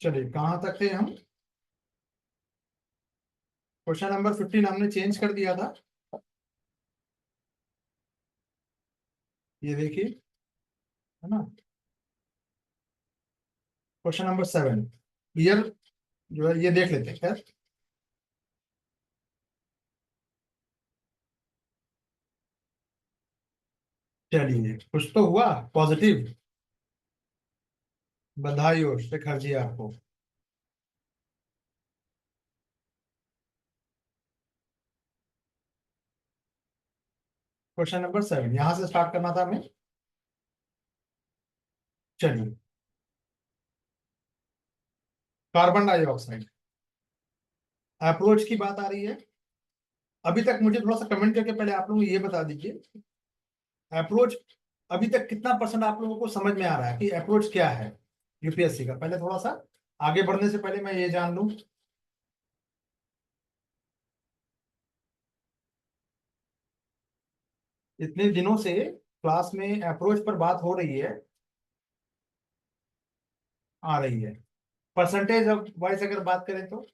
चलिए कहाँ तक थे हम? क्वेश्चन नंबर 15 हमने चेंज कर दिया था। ये देखिए, है ना, क्वेश्चन नंबर 7। ईयर जो है ये देख लेते हैं। खैर, चलिए कुछ तो हुआ पॉजिटिव। बधाई हो शेखर जी आपको। क्वेश्चन नंबर 7 यहां से स्टार्ट करना था हमें। चलिए, कार्बन डाइऑक्साइड अप्रोच की बात आ रही है। अभी तक मुझे थोड़ा सा कमेंट करके पहले आप लोग ये बता दीजिए, अप्रोच अभी तक कितना परसेंट आप लोगों को समझ में आ रहा है कि अप्रोच क्या है यूपीएससी का? पहले थोड़ा सा आगे बढ़ने से पहले मैं ये जान लूं। इतने दिनों से क्लास में अप्रोच पर बात हो रही है, आ रही है। परसेंटेज वाइज अगर बात करें तो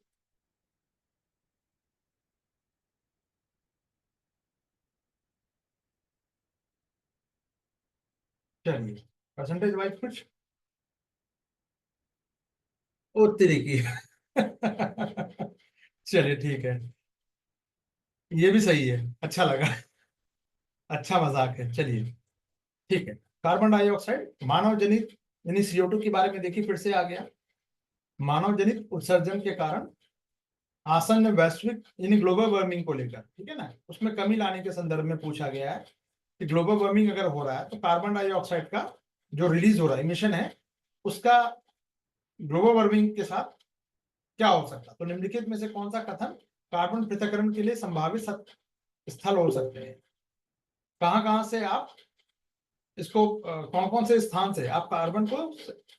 चलिए, परसेंटेज वाइज कुछ उतरी की चलिए ठीक है, ये भी सही है, अच्छा लगा। अच्छा मजाक है, चलिए ठीक है। कार्बन डाइऑक्साइड मानव जनित यानी CO2 के बारे में देखिए, फिर से आ गया। मानव जनित उत्सर्जन के कारण आसन्न वैश्विक यानी ग्लोबल वार्मिंग को लेकर, ठीक है ना, उसमें कमी लाने के संदर्भ में पूछा गया है कि ग्लोबल वार्मिंग अगर हो रहा है तो कार्बन डाइऑक्साइड का जो रिलीज हो रहा है इमिशन है, उसका ग्लोबल वार्मिंग के साथ क्या हो सकता है। तो निम्नलिखित में से कौन सा कथन कार्बन पृथक्करण के लिए संभावित स्थल हो सकते हैं? कहाँ कहाँ से आप इसको कौन कौन से स्थान से आप कार्बन को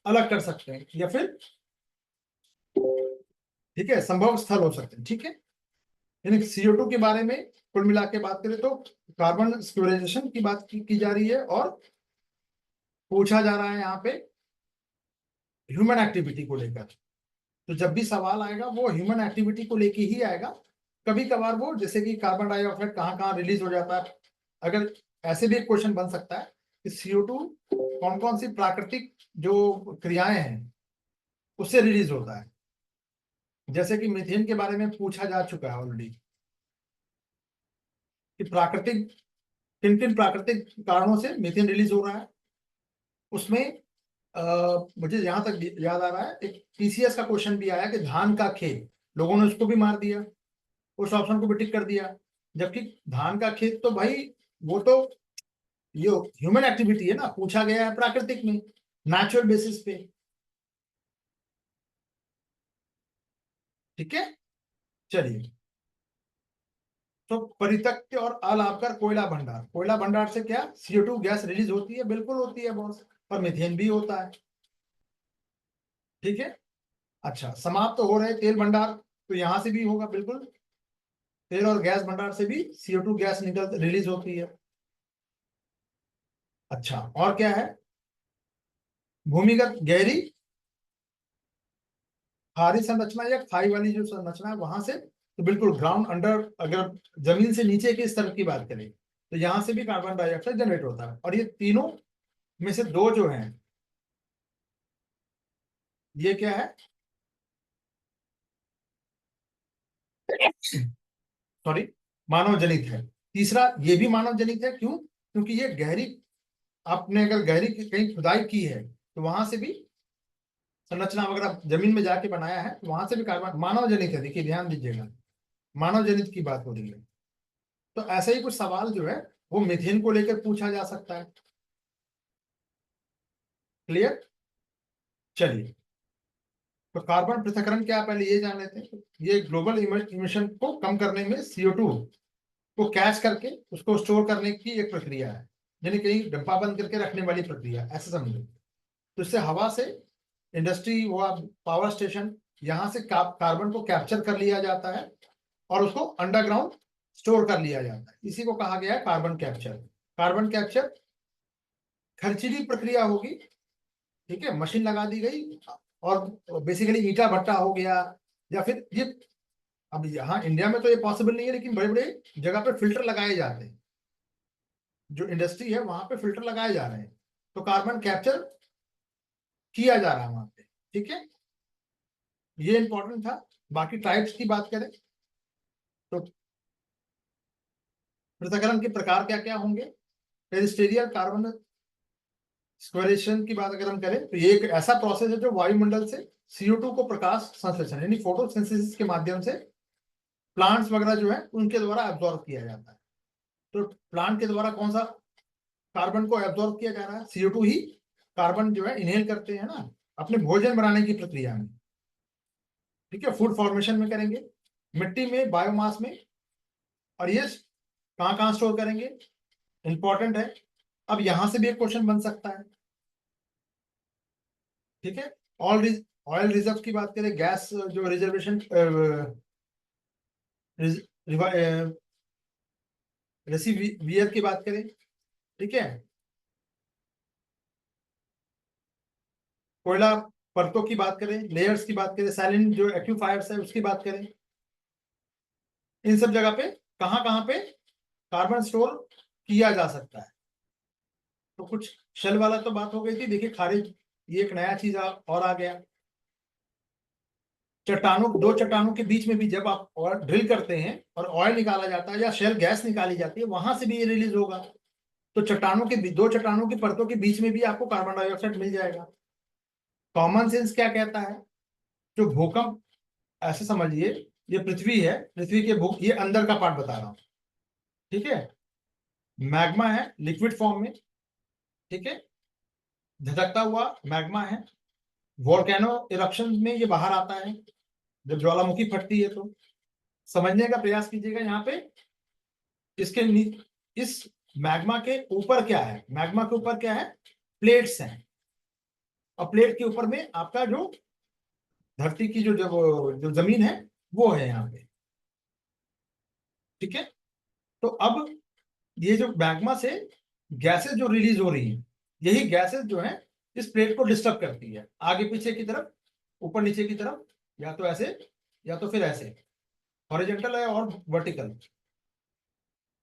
अलग कर सकते हैं, या फिर ठीक है संभव स्थल हो सकते हैं, ठीक है। यानी CO2 के बारे में कुल मिला के बात करें तो कार्बन स्क्वेराइजेशन की बात की जा रही है, और पूछा जा रहा है यहाँ पे ह्यूमन एक्टिविटी को लेकर। तो जब भी सवाल आएगा वो ह्यूमन एक्टिविटी को लेके ही आएगा। कभी कभार वो जैसे कि कार्बन डाइऑक्साइड कहाँ कहाँ रिलीज हो जाता है, अगर ऐसे भी एक क्वेश्चन बन सकता है कि CO2 कौन कौन सी प्राकृतिक जो क्रियाएं हैं उससे रिलीज होता है। जैसे कि मीथेन के बारे में पूछा जा चुका है ऑलरेडी कि प्राकृतिक किन किन प्राकृतिक कारणों से मीथेन रिलीज हो रहा है। उसमें मुझे जहां तक याद आ रहा है एक TCS का क्वेश्चन भी आया कि धान का खेत, लोगों ने उसको भी मार दिया, उस ऑप्शन को भी टिक कर दिया। जबकि धान का खेत तो भाई वो तो ये ह्यूमन एक्टिविटी है ना, पूछा गया है प्राकृतिक में, नेचुरल बेसिस पे, ठीक है। चलिए, तो परित्यक्त और अलाभकर कोयला भंडार, कोयला भंडार से क्या CO2 गैस रिलीज होती है? बिल्कुल होती है बॉस, और मीथेन भी होता है, ठीक है। अच्छा, समाप्त तो हो रहे तेल भंडार, तो यहां से भी होगा बिल्कुल, तेल और गैस भंडार से भी CO2 गैस निकल रिलीज होती है। अच्छा, और क्या है? भूमिगत गहरी खारी संरचना या खाई वाली जो संरचना है वहां से, तो बिल्कुल ग्राउंड अंडर, अगर जमीन से नीचे के स्तर की बात करें तो यहां से भी कार्बन डाइऑक्साइड जनरेट होता है। और ये तीनों में से दो जो हैं, ये क्या है, सॉरी, मानव जनित है। तीसरा ये भी मानव जनित है, क्यों? क्योंकि ये गहरी, आपने अगर गहरी कहीं खुदाई की है तो वहां से भी संरचना वगैरह जमीन में जाके बनाया है, तो वहां से भी कार्बन मानव जनित है। देखिए ध्यान दीजिएगा, मानव जनित की बात हो रही है। तो ऐसा ही कुछ सवाल जो है वो मीथेन को लेकर पूछा जा सकता है। क्लियर? चलिए, तो कार्बन पृथक्करण क्या है, पहले ये जान लेते हैं। ये ग्लोबल इमिशन को कम करने में CO2 को कैच करके उसको स्टोर करने की एक प्रक्रिया है, यानी कहीं डब्बा बंद करके रखने वाली प्रक्रिया, ऐसे समझो। तो इससे हवा से इंडस्ट्री हुआ, पावर स्टेशन, यहाँ से कार्बन को कैप्चर कर लिया जाता है और उसको अंडरग्राउंड स्टोर कर लिया जाता है। इसी को कहा गया है कार्बन कैप्चर। कार्बन कैप्चर खर्चीली प्रक्रिया होगी, ठीक है, मशीन लगा दी गई, और बेसिकली ईटा भट्टा हो गया, या फिर ये, अब यहाँ इंडिया में तो ये पॉसिबल नहीं है, लेकिन बड़े बड़े जगह पे फिल्टर लगाए जाते हैं, जो इंडस्ट्री है वहां पे फिल्टर लगाए जा रहे हैं, तो कार्बन कैप्चर किया जा रहा है वहां पे। ठीक है, ये इंपॉर्टेंट था। बाकी टाइप्स की बात करें तो पृथक्करण के प्रकार क्या क्या होंगे। टेरेस्टेरियल कार्बन स्क्वेरेशन की बात अगर हम करें तो ये एक ऐसा प्रोसेस है जो वायुमंडल से CO2 को प्रकाश संश्लेषण यानी फोटोसिंथेसिस के माध्यम से प्लांट्स वगैरह जो है उनके द्वारा एब्जॉर्ब किया जाता है। तो प्लांट के द्वारा कौन सा कार्बन को एब्जॉर्ब किया जा रहा है, CO2 ही कार्बन जो है इनहेल करते हैं ना अपने भोजन बनाने की प्रक्रिया में। ठीक है, फूड फॉर्मेशन में करेंगे, मिट्टी में, बायोमास में, और ये कहाँ कहाँ स्टोर करेंगे, इंपॉर्टेंट है। अब यहां से भी एक क्वेश्चन बन सकता है। ठीक है, ऑयल ऑयल रिजर्व की बात करें, गैस जो रिजर्वेशन रेसिवियर की बात करें। ठीक है, कोयला परतों की बात करें, लेयर्स की बात करें, साइलेंट जो एक्यूफायर्स है उसकी बात करें, इन सब जगह पे कहाँ पे कार्बन स्टोर किया जा सकता है। तो कुछ शेल वाला तो बात हो गई थी, देखिए खारिज, ये एक नया चीज और आ गया। चट्टानों, दो चट्टानों के बीच में भी जब आप और ड्रिल करते हैं और ऑयल निकाला जाता है या शेल गैस निकाली जाती है, वहां से भी ये रिलीज होगा। तो दो चट्टानों की परतों के बीच में भी आपको कार्बन डाइऑक्साइड मिल जाएगा। कॉमन सेंस क्या कहता है, जो भूकंप, ऐसे समझिए ये पृथ्वी है, पृथ्वी के भू, ये अंदर का पार्ट बता रहा हूं। ठीक है, मैग्मा है लिक्विड फॉर्म में। ठीक है, धधकता हुआ मैग्मा है, वोल्केनो इरप्शन में ये बाहर आता है जब ज्वालामुखी फटती है। तो समझने का प्रयास कीजिएगा यहाँ पे, इसके इस मैग्मा के ऊपर क्या है, मैग्मा के ऊपर क्या है, प्लेट्स हैं, और प्लेट के ऊपर में आपका जो धरती की जो जमीन है वो है यहाँ पे। ठीक है, तो अब ये जो मैग्मा से गैसेस जो रिलीज हो रही है, यही गैसेस जो है इस प्लेट को डिस्टर्ब करती है, आगे पीछे की तरफ, ऊपर नीचे की तरफ, या तो ऐसे या तो फिर ऐसे, हॉरिजॉन्टल है और वर्टिकल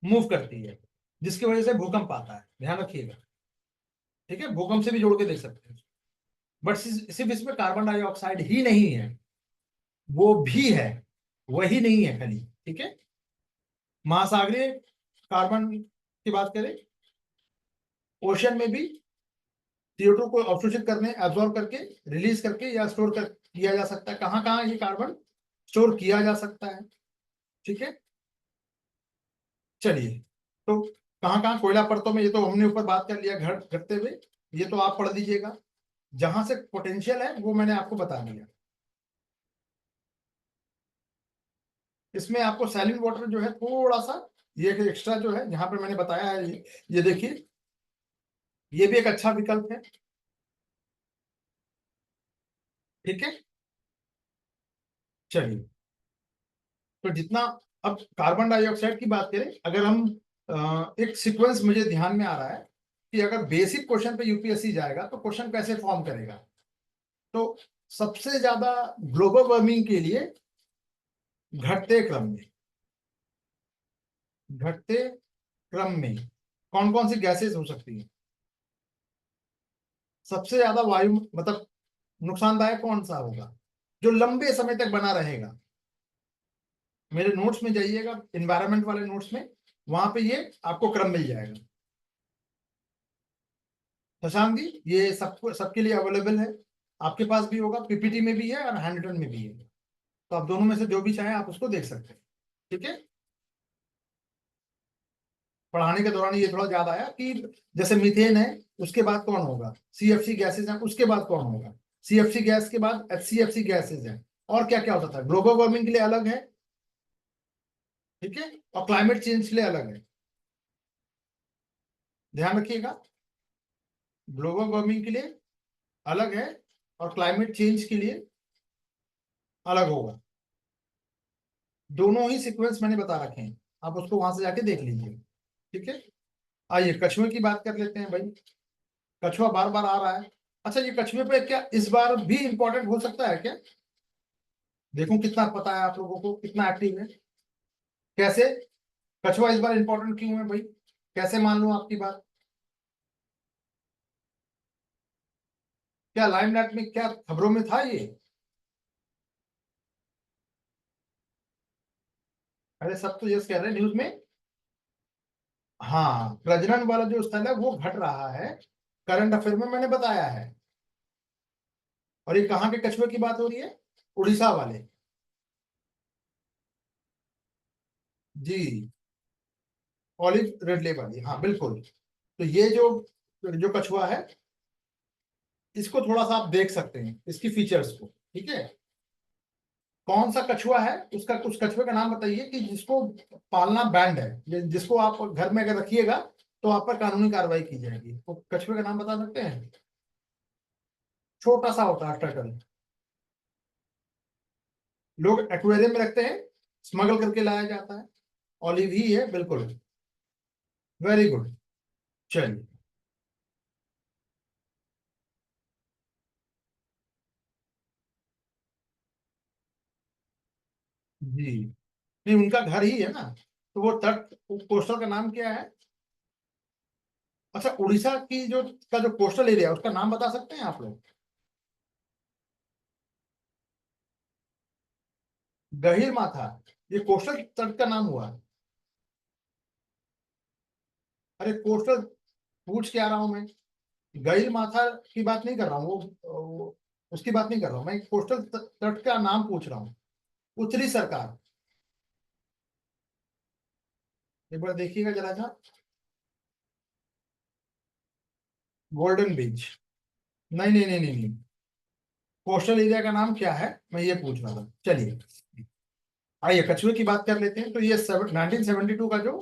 मूव करती है, जिसकी वजह से भूकंप आता है, ध्यान रखिएगा। ठीक है, भूकंप से भी जोड़ के देख सकते हैं। बट सिर्फ इसमें कार्बन डाइऑक्साइड ही नहीं है, वो भी है, वही नहीं है खाली। ठीक है, महासागरीय कार्बन की बात करें, ओशन में भी CO2 को अवशोषित करने, एब्जॉर्ब करके, रिलीज करके या स्टोर कर किया जा सकता है। कहाँ कहाँ ये कार्बन स्टोर किया जा सकता है। ठीक है, चलिए, तो कहाँ कहाँ कोयला परतों में, ये तो हमने ऊपर बात कर लिया घटते हुए, ये तो आप पढ़ लीजिएगा। जहां से पोटेंशियल है वो मैंने आपको बता दिया। इसमें आपको सैलिन वाटर जो है थोड़ा सा, ये एक्स्ट्रा जो है यहाँ पे मैंने बताया है, ये देखिए, ये भी एक अच्छा विकल्प है। ठीक है, चलिए, तो जितना, अब कार्बन डाइऑक्साइड की बात करें, अगर हम एक सीक्वेंस मुझे ध्यान में आ रहा है कि अगर बेसिक क्वेश्चन पे यूपीएससी जाएगा तो क्वेश्चन कैसे फॉर्म करेगा। तो सबसे ज्यादा ग्लोबल वार्मिंग के लिए घटते क्रम में, घटते क्रम में कौन कौन सी गैसेस हो सकती है, सबसे ज्यादा वायु मतलब नुकसानदायक कौन सा होगा, जो लंबे समय तक बना रहेगा। मेरे नोट्स में जाइएगा, एनवायरमेंट वाले नोट्स में, वहां पे ये आपको क्रम मिल जाएगा। शशांक जी, ये सबको, सबके लिए अवेलेबल है, आपके पास भी होगा, पीपीटी में भी है और हैंड रिटन में भी है, तो आप दोनों में से जो भी चाहें आप उसको देख सकते हैं। ठीक है, पढ़ाने के दौरान ये थोड़ा याद आया कि जैसे मीथेन है, उसके बाद कौन होगा, CFC गैसेज है, उसके बाद कौन होगा, CFC गैस के बाद HCFC गैसेज है, और क्या क्या होता था, ग्लोबल वार्मिंग के लिए अलग है। ठीक है, और क्लाइमेट चेंज के लिए अलग है, ध्यान रखिएगा, ग्लोबल वार्मिंग के लिए अलग है और क्लाइमेट चेंज के लिए अलग होगा। दोनों ही सीक्वेंस मैंने बता रखे हैं, आप उसको वहां से जाके देख लीजिए। ठीक है, आइए कछुए की बात कर लेते हैं भाई। कछुआ बार बार आ रहा है, अच्छा, ये कछुए पे क्या इस बार भी इंपॉर्टेंट हो सकता है क्या? देखो कितना पता है आप लोगों को, कितना एक्टिव है। कैसे? कछुआ इस बार इंपॉर्टेंट क्यों है भाई? कैसे मान लूं आपकी बात? क्या लाइमलाइट में, क्या खबरों में था ये? अरे सब तो यस कह रहे हैं न्यूज में। हाँ, प्रजनन वाला जो स्थल है वो घट रहा है, करंट अफेयर में मैंने बताया है। और ये कहाँ के कछुए की बात हो रही है? उड़ीसा वाले। जी, ऑलिव रिडले वाली, हाँ बिल्कुल। तो ये जो जो कछुआ है, इसको थोड़ा सा आप देख सकते हैं, इसकी फीचर्स को, ठीक है। कौन सा कछुआ है, उसका उस कछुए का नाम बताइए कि जिसको पालना बैंड है, जिसको आप घर में अगर रखिएगा तो आप पर कानूनी कार्रवाई की जाएगी। तो कछुए का नाम बता सकते हैं? छोटा सा होता है, टर्टल। लोग एक्वेरियम में रखते हैं, स्मगल करके लाया जाता है। ऑलिव ही है बिल्कुल। Very good. चलिए। जी, नहीं उनका घर ही है ना। तो वो तट, कोस्टल का नाम क्या है? अच्छा, उड़ीसा की जो का जो कोस्टल एरिया है उसका नाम बता सकते हैं आप लोग? गहीर माथा, ये कोस्टल तट का नाम हुआ? अरे कोस्टल पूछ के आ रहा हूं मैं। गहीर माथा की बात नहीं कर रहा हूँ, उसकी बात नहीं कर रहा हूँ मैं, कोस्टल तट का नाम पूछ रहा हूँ। उत्तरी सरकार, एक बार देखिएगा जरा सा। Golden beach? नहीं नहीं नहीं नहीं नहीं। कोस्टल एरिया का नाम क्या है, मैं ये पूछ रहा था। चलिए, आइए कछुए की बात कर लेते हैं। तो ये 1972 का जो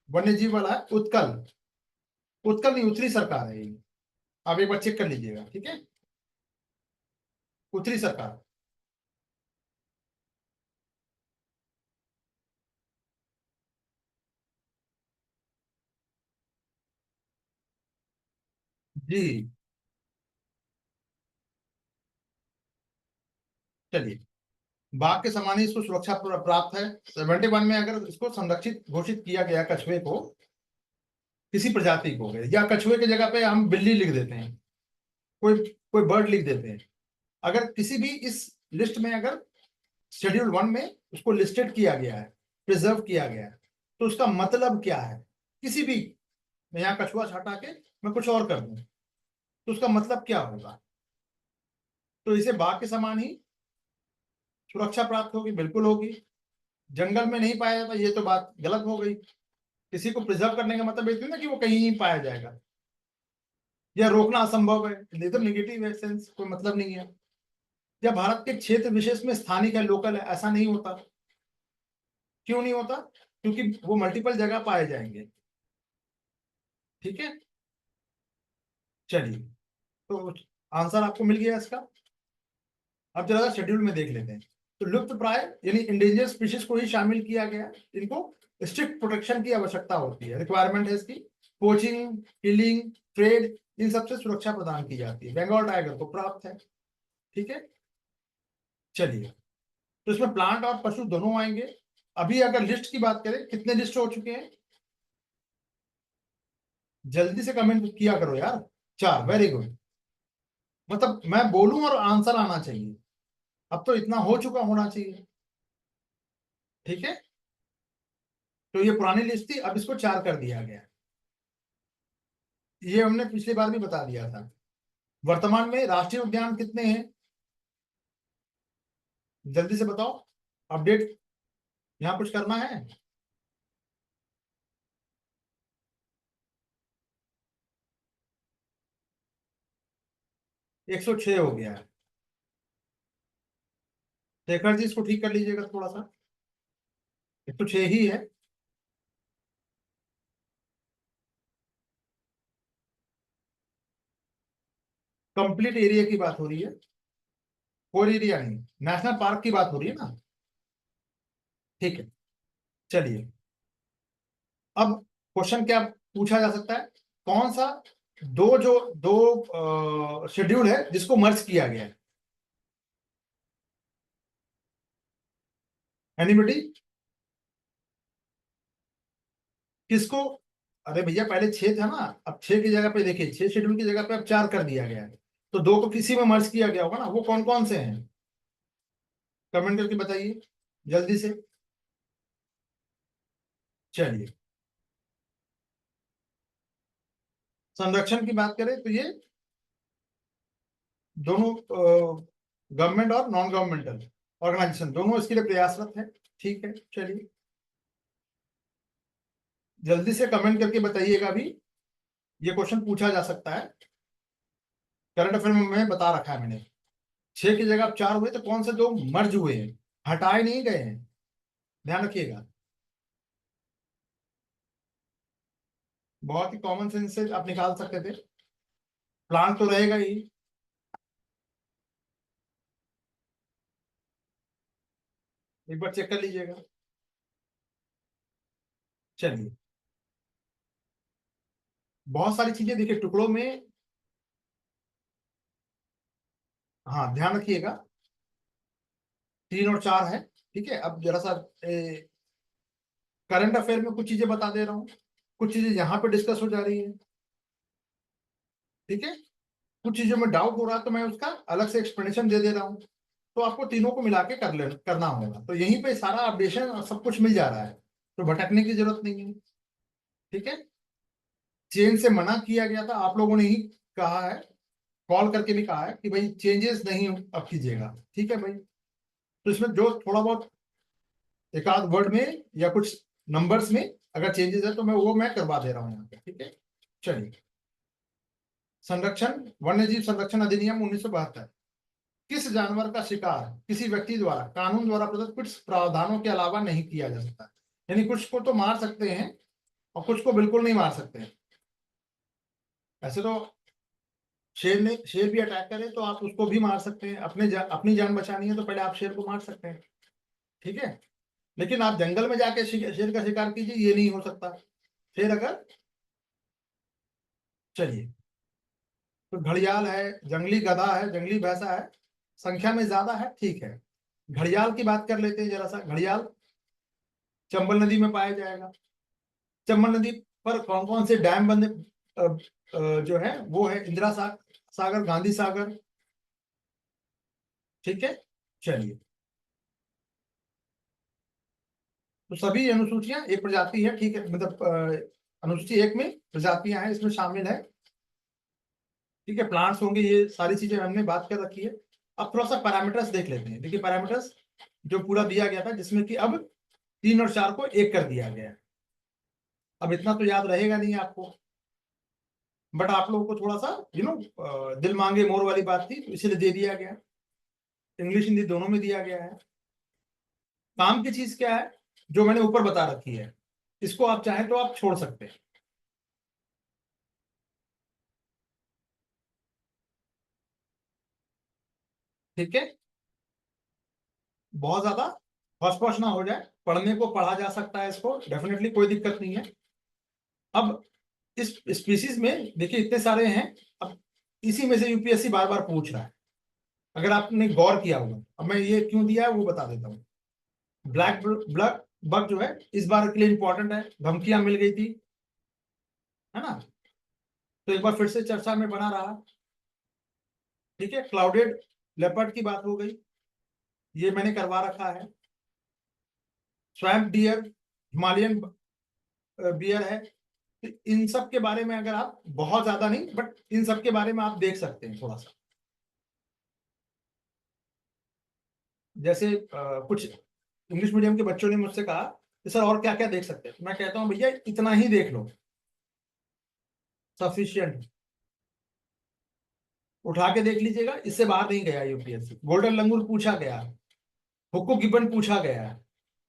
वन्य जीव वाला है, उत्कल। उत्कल नहीं, उत्तरी सरकार है ये। आप एक बार चेक कर लीजिएगा, ठीक है। उत्तरी सरकार। जी, चलिए। बाघ के समान ही इसको सुरक्षा प्राप्त है। 71 में अगर इसको संरक्षित घोषित किया गया कछुए को, किसी प्रजाति को, या कछुए की जगह पे हम बिल्ली लिख देते हैं, कोई कोई बर्ड लिख देते हैं। अगर किसी भी इस लिस्ट में, अगर शेड्यूल 1 में उसको लिस्टेड किया गया है, प्रिजर्व किया गया है, तो उसका मतलब क्या है? किसी भी, मैं यहाँ कछुआ हटा के मैं कुछ और कर दूं, तो उसका मतलब क्या होगा? तो इसे बाघ के समान ही सुरक्षा प्राप्त होगी, बिल्कुल होगी। जंगल में नहीं पाया जाता, ये तो बात गलत हो गई। किसी को प्रिजर्व करने का मतलब ये थोड़ी ना कि वो कहीं ही पाया जाएगा, या रोकना असंभव है। ये तो निगेटिव है, सेंस कोई मतलब नहीं है। या भारत के क्षेत्र विशेष में स्थानिक है, लोकल है, ऐसा नहीं होता। क्यों नहीं होता? क्योंकि वो मल्टीपल जगह पाए जाएंगे, ठीक है। चलिए, तो आंसर आपको मिल गया इसका। अब जरा शेड्यूल में देख लेते हैं। तो लुप्त प्राय यानी इंडेंजर स्पीशीज को ही शामिल किया गया है। इनको स्ट्रिक्ट प्रोटेक्शन की आवश्यकता होती है, रिक्वायरमेंट है इसकी। पोचिंग, किलिंग, ट्रेड, इन सबसे सुरक्षा प्रदान की जाती है। बंगाल टाइगर को प्राप्त है, ठीक है। चलिए, तो इसमें प्लांट और पशु दोनों आएंगे। अभी अगर लिस्ट की बात करें, कितने लिस्ट हो चुके हैं? जल्दी से कमेंट किया करो यार। 4, वेरी गुड। मतलब मैं बोलूं और आंसर आना चाहिए। अब तो इतना हो चुका होना चाहिए, ठीक है। तो ये पुरानी लिस्ट थी, अब इसको 4 कर दिया गया। ये हमने पिछली बार भी बता दिया था। वर्तमान में राष्ट्रीय उद्यान कितने हैं? जल्दी से बताओ, अपडेट यहाँ कुछ करना है। 106 हो गया है। शेखर जी, इसको ठीक कर लीजिएगा थोड़ा सा। 106 ही है। कंप्लीट एरिया की बात हो रही है, कोर एरिया नहीं। नेशनल पार्क की बात हो रही है ना। ठीक है, चलिए। अब क्वेश्चन क्या पूछा जा सकता है? कौन सा दो शेड्यूल है जिसको मर्ज किया गया है। एनीबडी? किसको? अरे भैया पहले 6 था ना, अब 6 की जगह पे देखिए, 6 शेड्यूल की जगह पे अब 4 कर दिया गया है, तो 2 को किसी में मर्ज किया गया होगा ना, वो कौन कौन से हैं? कमेंट करके बताइए जल्दी से। चलिए, संरक्षण की बात करें तो ये दोनों गवर्नमेंट और नॉन गवर्नमेंटल ऑर्गेनाइजेशन दोनों इसके लिए प्रयासरत है। ठीक है, चलिए जल्दी से कमेंट करके बताइएगा। अभी ये क्वेश्चन पूछा जा सकता है, करंट अफेयर में बता रखा है मैंने। 6 की जगह अब 4 हुए, तो कौन से 2 मर्ज हुए हैं, हटाए नहीं गए हैं, ध्यान रखिएगा। बहुत ही कॉमन सेंस से आप निकाल सकते थे, प्लान तो रहेगा ही। एक बार चेक कर लीजिएगा। चलिए, बहुत सारी चीजें देखिए टुकड़ों में। हाँ, ध्यान रखिएगा, 3 और 4 है। ठीक है, अब जरा सा करंट अफेयर में कुछ चीजें बता दे रहा हूँ, कुछ चीजें यहाँ पे डिस्कस हो जा रही है। ठीक है, कुछ चीजों में डाउट हो रहा है तो मैं उसका अलग से एक्सप्लेनेशन दे दे रहा हूँ, तो आपको तीनों को मिला के करना होगा, तो यहीं पे सारा अपडेशन और सब कुछ मिल जा रहा है, तो भटकने की जरूरत नहीं है। ठीक है, चेंज से मना किया गया था, आप लोगों ने ही कहा है, कॉल करके भी कहा है कि भाई चेंजेस नहीं अब कीजिएगा। ठीक है भाई, तो इसमें जो थोड़ा बहुत एक आध वर्ड में या कुछ नंबर्स में अगर चेंजेस है तो मैं करवा दे रहा हूँ यहाँ पे। ठीक है, चलिए, संरक्षण, वन्य जीव संरक्षण अधिनियम 1972 किस जानवर का शिकार किसी व्यक्ति द्वारा कानून द्वारा प्रदत्त कुछ प्रावधानों के अलावा नहीं किया जा सकता? यानी कुछ को तो मार सकते हैं और कुछ को बिल्कुल नहीं मार सकते हैं। ऐसे तो शेर भी अटैक करे तो आप उसको भी मार सकते हैं, अपनी जान बचानी है तो पहले आप शेर को मार सकते हैं। ठीक है, लेकिन आप जंगल में जाके शेर का शिकार कीजिए, ये नहीं हो सकता। शेर अगर, चलिए, तो घड़ियाल है, जंगली गधा है, जंगली भैंसा है, संख्या में ज्यादा है। ठीक है, घड़ियाल की बात कर लेते हैं जरा सा। घड़ियाल चंबल नदी में पाया जाएगा। चंबल नदी पर कौन कौन से डैम बने जो है वो है इंदिरा सागर, गांधी सागर। ठीक है, चलिए, तो सभी अनुसूचियां एक प्रजाति है। ठीक है, मतलब अनुसूची 1 में प्रजातियां हैं, इसमें शामिल है। ठीक है, प्लांट्स होंगे, ये सारी चीजें हमने बात कर रखी है। अब थोड़ा सा पैरामीटर्स देख लेते हैं। देखिए, पैरामीटर्स जो पूरा दिया गया था, जिसमें कि अब 3 और 4 को 1 कर दिया गया है। अब इतना तो याद रहेगा नहीं आपको, बट आप लोगों को थोड़ा सा दिल मांगे मोर वाली बात थी, तो इसीलिए दे दिया गया। इंग्लिश हिंदी दोनों में दिया गया है। काम की चीज क्या है, जो मैंने ऊपर बता रखी है, इसको आप चाहें तो आप छोड़ सकते हैं। ठीक है, बहुत ज्यादा फर्स्ट फर्स्ट ना हो जाए, पढ़ने को पढ़ा जा सकता है, इसको डेफिनेटली कोई दिक्कत नहीं है। अब इस स्पीसीज में देखिए इतने सारे हैं, अब इसी में से यूपीएससी बार बार पूछ रहा है, अगर आपने गौर किया होगा। अब मैं ये क्यों दिया है वो बता देता हूँ। ब्लैक ब्लड बग जो है इस बार के लिए इंपॉर्टेंट है, धमकियां मिल गई थी, है ना, तो एक बार फिर से चर्चा में बना रहा। ठीक है, क्लाउडेड लेपर्ड की बात हो गई, ये मैंने करवा रखा है। स्वैम्प डियर, हिमालयन बियर है। तो इन सब के बारे में अगर आप, बहुत ज्यादा नहीं बट इन सब के बारे में आप देख सकते हैं थोड़ा सा। जैसे कुछ इंग्लिश मीडियम के बच्चों ने मुझसे कहा कि सर और क्या क्या देख सकते हैं, तो मैं कहता हूँ भैया इतना ही देख लो, सफिशियंट। उठा के देख लीजिएगा, इससे बाहर नहीं गया यूपीएससी। गोल्डन लंगूर पूछा गया, हुक्को गिब्बन पूछा गया,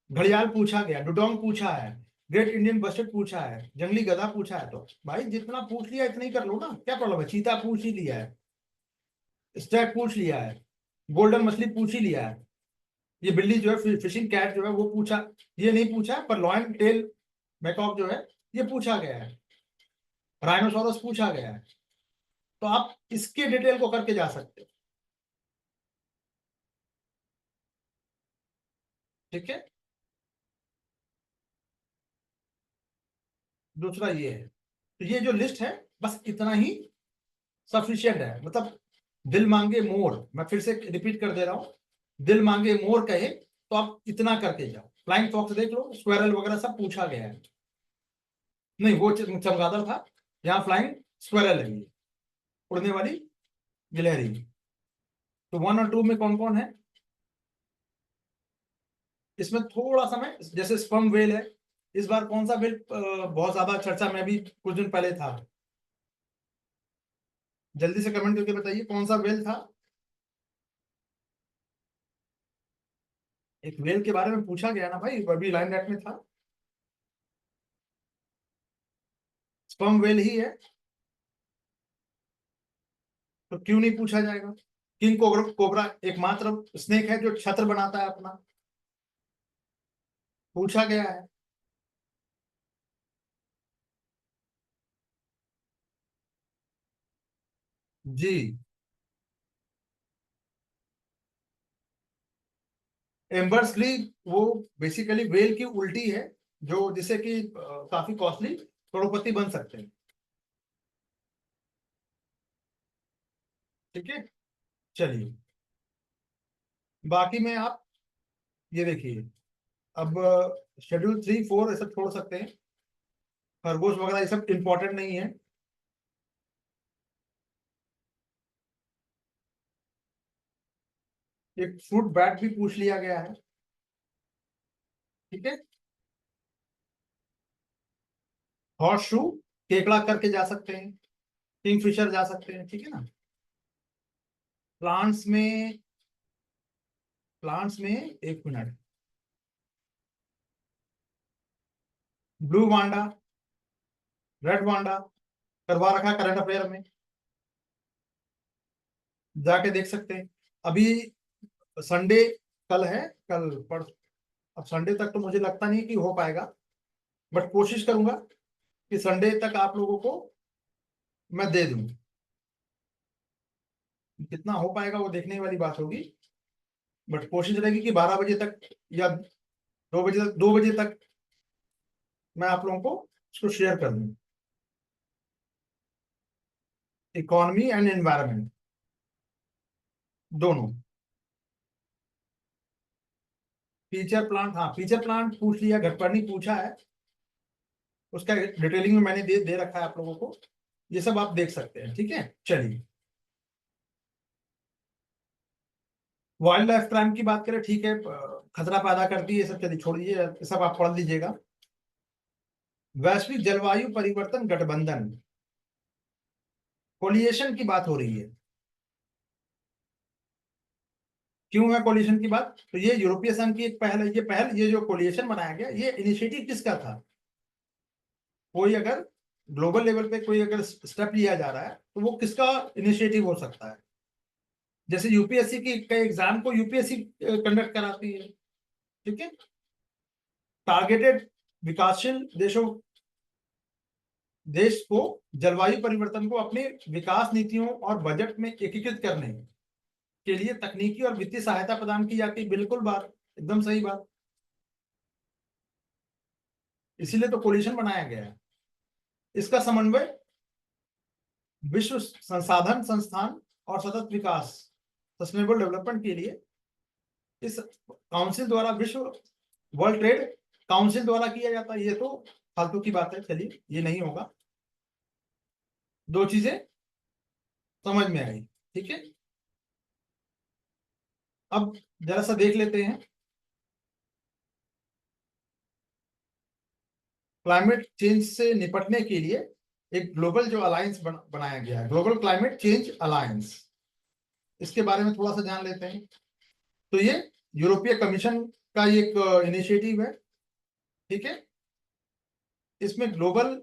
घड़ियाल पूछा गया, डुडोंग पूछा है, ग्रेट इंडियन बस्टर्ड पूछा है, जंगली गधा पूछा है। तो भाई जितना पूछ लिया इतना ही कर लो ना, क्या प्रॉब्लम है। चीता पूछ ही लिया है, स्टैग पूछ लिया है, गोल्डन मछली पूछ ही लिया है, ये बिल्ली जो है फिशिंग कैट जो है वो पूछा, ये नहीं पूछा है, पर लॉयन टेल मैकॉक जो है ये पूछा गया है, राइनोसोरस पूछा गया है। तो आप इसके डिटेल को करके जा सकते हो। ठीक है, दूसरा ये है। तो ये जो लिस्ट है बस इतना ही सफिशियंट है, मतलब दिल मांगे मोर, मैं फिर से रिपीट कर दे रहा हूं, दिल मांगे मोर कहे तो आप इतना करके जाओ। फ्लाइंग फॉक्स देख लो, स्क्वेरल वगैरह सब पूछा गया है। नहीं, वो चमगादड़ था, यहाँ फ्लाइंग स्क्वेरल है, ये उड़ने वाली गिलहरी। तो 1 और 2 में कौन कौन है? इसमें थोड़ा सा मैं, जैसे स्पर्म वेल है, इस बार कौन सा वेल बहुत ज्यादा चर्चा में भी कुछ दिन पहले था? जल्दी से कमेंट करके बताइए कौन सा वेल था। एक वेल के बारे में पूछा गया ना भाई, अभी लाइन में था, स्पर्म वेल ही है, तो क्यों नहीं पूछा जाएगा? किंग कोबरा, कोबरा एकमात्र स्नेक है जो छत्र बनाता है अपना, पूछा गया है। जी, एम्बर्सली वो बेसिकली वेल की उल्टी है, जो जिसे कि काफी कॉस्टली करोड़पति बन सकते हैं। ठीक है, चलिए, बाकी में आप ये देखिए, अब शेड्यूल 3, 4 ये सब छोड़ सकते हैं, खरगोश वगैरह ये सब इंपॉर्टेंट नहीं है। एक फ्रूट बैट भी पूछ लिया गया है। ठीक है, हॉर्स शू, केकड़ा करके जा सकते हैं, किंगफिशर जा सकते हैं। ठीक है ना। प्लांट्स में, प्लांट्स में एक minute, blue Wanda, red Wanda करवा रखा है करंट अफेयर में, जाके देख सकते हैं। अभी संडे कल है, कल पर, अब संडे तक तो मुझे लगता नहीं कि हो पाएगा, बट कोशिश करूंगा कि संडे तक आप लोगों को मैं दे दूं। कितना हो पाएगा वो देखने वाली बात होगी, बट कोशिश रहेगी कि 12 बजे तक या 2 बजे तक, 2 बजे तक मैं आप लोगों को इसको शेयर कर दूं। इकोनॉमी एंड एनवायरनमेंट दोनों। फीचर प्लांट, हाँ फीचर प्लांट पूछ लिया, घटपर्णी पूछा है, उसका डिटेलिंग में मैंने दे रखा है आप लोगों को, ये सब आप देख सकते हैं। ठीक है, चलिए, वाइल्ड लाइफ क्राइम की बात करें, ठीक है, खतरा पैदा करती है ये सब, चलिए छोड़ दीजिए, ये सब आप पढ़ लीजिएगा। वैश्विक जलवायु परिवर्तन गठबंधन, कोलिएशन की बात हो रही है। क्यों है कोलिएशन की बात? तो ये यूरोपीय संघ की एक पहल है, ये जो कोलिएशन बनाया गया, ये इनिशिएटिव किसका था? कोई अगर ग्लोबल लेवल पे कोई अगर स्टेप लिया जा रहा है तो वो किसका इनिशिएटिव हो सकता है? जैसे यूपीएससी की कई एग्जाम को यूपीएससी कंडक्ट कराती है। ठीक है, टारगेटेड विकासशील देशों, देश को जलवायु परिवर्तन को अपने विकास नीतियों और बजट में एकीकृत करने के लिए तकनीकी और वित्तीय सहायता प्रदान की जाती है। बिल्कुल बात, एकदम सही बात, इसीलिए तो कोलिशन बनाया गया है। इसका समन्वय विश्व संसाधन संस्थान और सतत विकास, सस्टेनेबल डेवलपमेंट के लिए इस काउंसिल द्वारा, विश्व वर्ल्ड ट्रेड काउंसिल द्वारा किया जाता है। ये तो फालतू की बात है, चलिए ये नहीं होगा। दो चीजें समझ में आई। ठीक है, अब जरा सा देख लेते हैं, क्लाइमेट चेंज से निपटने के लिए एक ग्लोबल जो अलायंस बनाया गया है, ग्लोबल क्लाइमेट चेंज अलायंस, इसके बारे में थोड़ा सा जान लेते हैं। तो ये यूरोपीय कमीशन का एक इनिशिएटिव है। ठीक है, इसमें global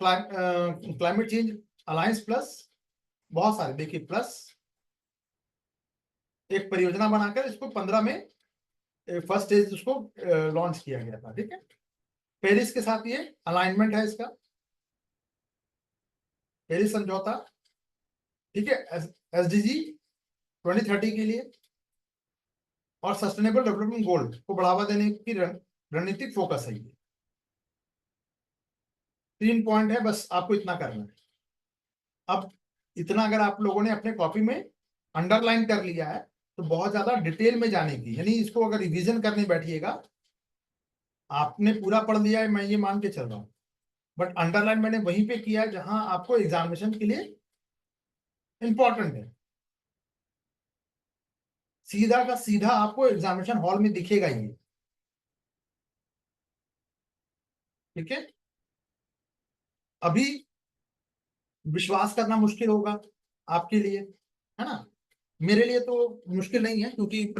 climate change alliance plus बहुत सारे, देखिए प्लस एक परियोजना बनाकर इसको 15 में फर्स्ट स्टेज उसको लॉन्च किया गया था। ठीक है, पेरिस के साथ ये अलाइनमेंट है इसका, पेरिस समझौता ठीक है, SDG 2030 के लिए और सस्टेनेबल डेवलपमेंट गोल को बढ़ावा देने की रणनीतिक फोकस है। ये 3 पॉइंट है, बस आपको इतना करना है। अब इतना अगर आप लोगों ने अपने कॉपी में अंडरलाइन कर लिया है तो बहुत ज्यादा डिटेल में जाने की, यानी इसको अगर रिवीजन करने बैठिएगा, आपने पूरा पढ़ लिया है मैं ये मान के चल रहा हूँ, बट अंडरलाइन मैंने वहीं पे किया है जहां आपको एग्जामिनेशन के लिए इंपॉर्टेंट है। सीधा का सीधा आपको एग्जामिनेशन हॉल में दिखेगा ये। ठीक है, अभी विश्वास करना मुश्किल होगा आपके लिए, है ना। मेरे लिए तो मुश्किल नहीं है, क्योंकि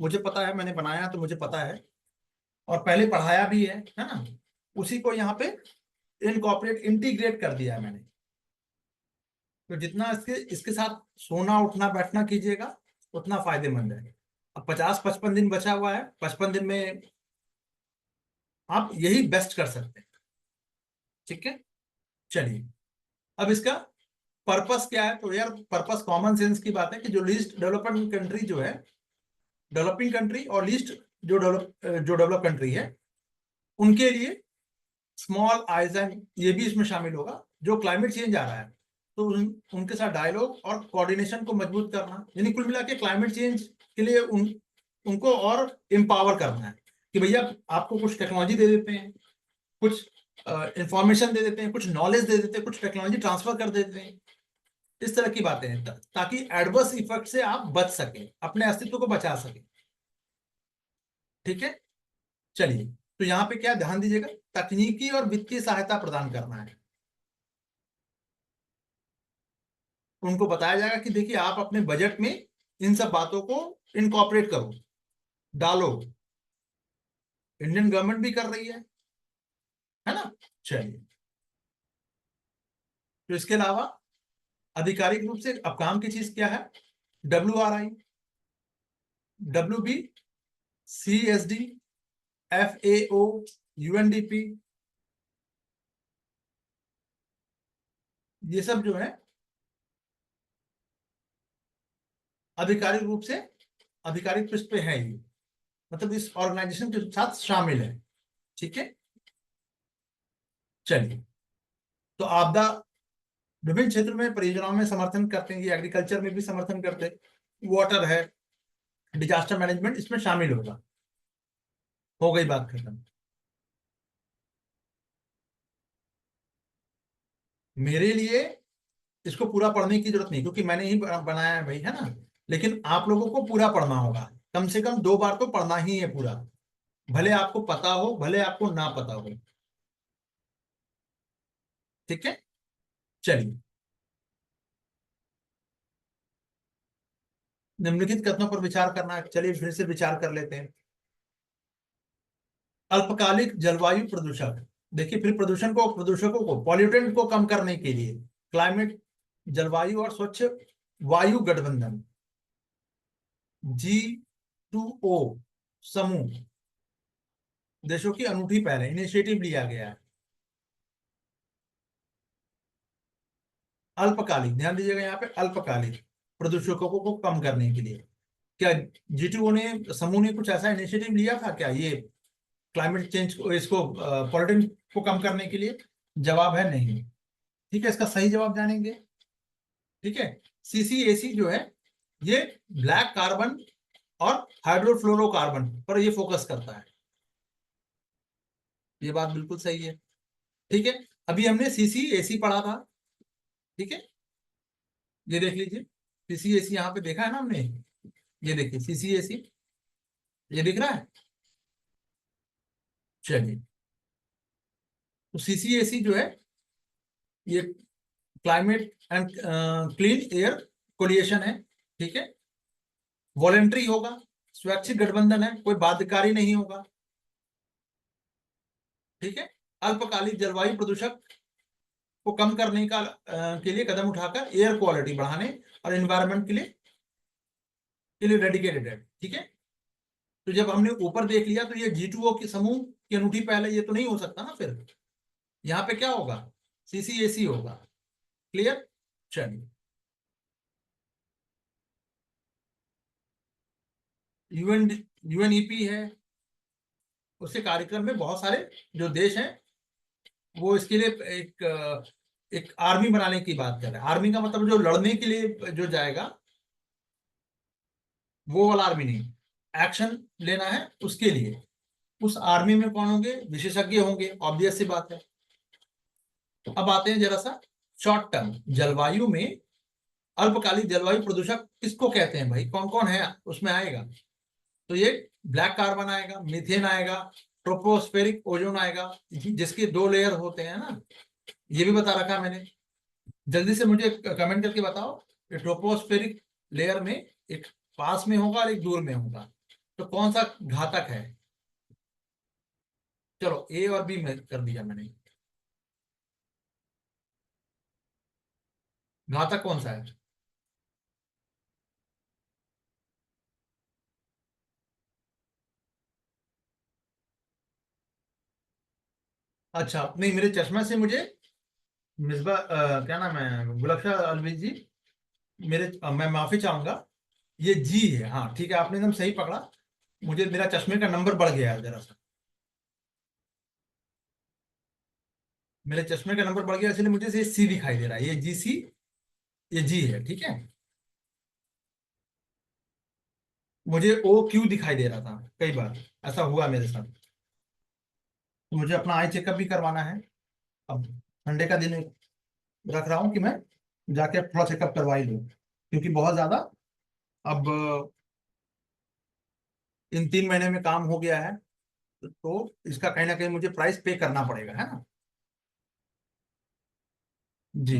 मुझे पता है, मैंने बनाया तो मुझे पता है और पहले पढ़ाया भी है ना। उसी को यहाँ पे इनकॉर्पोरेट इंटीग्रेट कर दिया है मैंने। तो जितना इसके इसके साथ सोना उठना बैठना कीजिएगा उतना फायदेमंद है। अब 50-55 दिन बचा हुआ है, 55 दिन में आप यही बेस्ट कर सकते हैं। ठीक है, चलिए अब इसका पर्पस क्या है। तो यार पर्पस कॉमन सेंस की बात है कि जो लीस्ट डेवलपिंग कंट्री जो है, डेवलपिंग कंट्री और लीस्ट जो डेवलप कंट्री है, उनके लिए स्मॉल आइजन ये भी इसमें शामिल होगा, जो क्लाइमेट चेंज आ रहा है तो उनके साथ डायलॉग और कोऑर्डिनेशन को मजबूत करना, यानी कुल मिला के क्लाइमेट चेंज के लिए उनको और एम्पावर करना है कि भैया आपको कुछ टेक्नोलॉजी दे देते हैं, कुछ इंफॉर्मेशन दे देते हैं, कुछ नॉलेज दे देते हैं, कुछ टेक्नोलॉजी ट्रांसफर कर देते हैं। इस तरह की बातें हैं ताकि एडवर्स इफेक्ट से आप बच सके, अपने अस्तित्व को बचा सके। ठीक है, चलिए तो यहाँ पे क्या ध्यान दीजिएगा, तकनीकी और वित्तीय सहायता प्रदान करना है। उनको बताया जाएगा कि देखिए आप अपने बजट में इन सब बातों को इनकॉर्पोरेट करो, डालो। इंडियन गवर्नमेंट भी कर रही है ना। चलिए, तो इसके अलावा आधिकारिक रूप से अब काम की चीज क्या है, WRI, WB, CSD, FAO, UNDP, ये सब जो है आधिकारिक रूप से आधिकारिक पृष्ठ पे है, ये मतलब इस ऑर्गेनाइजेशन के साथ शामिल है। ठीक है, चलिए तो आपदा विभिन्न क्षेत्र में परियोजनाओं में समर्थन करते हैं, ये एग्रीकल्चर में भी समर्थन करते हैं, वाटर है, डिजास्टर मैनेजमेंट इसमें शामिल होगा। हो गई बात खत्म। मेरे लिए इसको पूरा पढ़ने की जरूरत नहीं, क्योंकि मैंने ही बनाया है भाई, है ना। लेकिन आप लोगों को पूरा पढ़ना होगा, कम से कम 2 बार तो पढ़ना ही है पूरा, भले आपको पता हो भले आपको ना पता हो। ठीक है, चलिए निम्नलिखित कथनों पर विचार करना है, चलिए फिर से विचार कर लेते हैं। अल्पकालिक जलवायु प्रदूषक, देखिए फिर प्रदूषकों को पॉल्यूटेंट को कम करने के लिए क्लाइमेट, जलवायु और स्वच्छ वायु गठबंधन G2O समूह देशों की अनूठी पहल है, इनिशिएटिव लिया गया है। अल्पकालिक, ध्यान दीजिएगा यहाँ पे अल्पकालिक प्रदूषकों को कम करने के लिए क्या G2O ने समूह ने कुछ ऐसा इनिशिएटिव लिया था क्या, ये क्लाइमेट चेंज को, इसको पॉल्यूटेंट को कम करने के लिए? जवाब है नहीं। ठीक है, इसका सही जवाब जानेंगे। ठीक है, CCAC जो है ये ब्लैक कार्बन और हाइड्रोफ्लोरोकार्बन पर ये फोकस करता है, ये बात बिल्कुल सही है। ठीक है, अभी हमने CCAC पढ़ा था। ठीक है, ये देख लीजिए, CCAC यहाँ पे देखा है ना हमने, ये देखिए CCAC, ये दिख रहा है। चलिए, तो CCAC जो है ये climate and clean air coalition है। ठीक है, वॉलेंट्री होगा, स्वैच्छिक गठबंधन है, कोई बाध्यकारी नहीं होगा। ठीक है, अल्पकालिक जलवायु प्रदूषक को कम करने के लिए कदम उठाकर एयर क्वालिटी बढ़ाने और एनवायरनमेंट के लिए डेडिकेटेड है। ठीक है, तो जब हमने ऊपर देख लिया तो ये G2O के समूह की अनूठी पहल है, ये तो नहीं हो सकता ना, फिर यहाँ पे क्या होगा, CCAC होगा। क्लियर, चलिए यूएन यूएनईपी है, उसके कार्यक्रम में बहुत सारे जो देश हैं वो इसके लिए एक आर्मी बनाने की बात कर रहे हैं। आर्मी का मतलब जो लड़ने के लिए जो जाएगा, वो वाला आर्मी नहीं, एक्शन लेना है उसके लिए। उस आर्मी में कौन होंगे? विशेषज्ञ होंगे, ऑब्वियस सी बात है। अब आते हैं जरा सा शॉर्ट टर्म जलवायु में, अल्पकालिक जलवायु प्रदूषक किसको कहते हैं भाई, कौन कौन है उसमें आएगा? तो ये ब्लैक कार्बन आएगा, मीथेन आएगा, ट्रोपोस्फेरिक ओजोन आएगा, जिसके 2 लेयर होते हैं ना, ये भी बता रखा है मैंने। जल्दी से मुझे कमेंट करके बताओ कि ट्रोपोस्फेरिक लेयर में एक पास में होगा और एक दूर में होगा, तो कौन सा घातक है? चलो ए और बी में कर दिया मैंने। घातक कौन सा है? अच्छा, नहीं, मेरे चश्मे से मुझे मिसबा क्या नाम है, गुलक्षा अलवी जी, मैं माफी चाहूंगा, ये जी है। हाँ ठीक है, आपने एकदम सही पकड़ा। मुझे मेरा चश्मे का नंबर बढ़ गया है जरा सा, मेरे चश्मे का नंबर बढ़ गया, इसलिए मुझे ये सी दिखाई दे रहा है, ये जी सी, ये जी है, ठीक है। मुझे ओ क्यू दिखाई दे रहा था कई बार, ऐसा हुआ मेरे साथ। तो मुझे अपना आई चेकअप भी करवाना है। अब संडे का दिन रख रहा हूँ कि मैं जाके थोड़ा चेकअप करवा ही लूँ, क्योंकि बहुत ज्यादा अब इन 3 महीने में काम हो गया है, तो इसका कहीं ना कहीं मुझे प्राइस पे करना पड़ेगा, है ना। जी,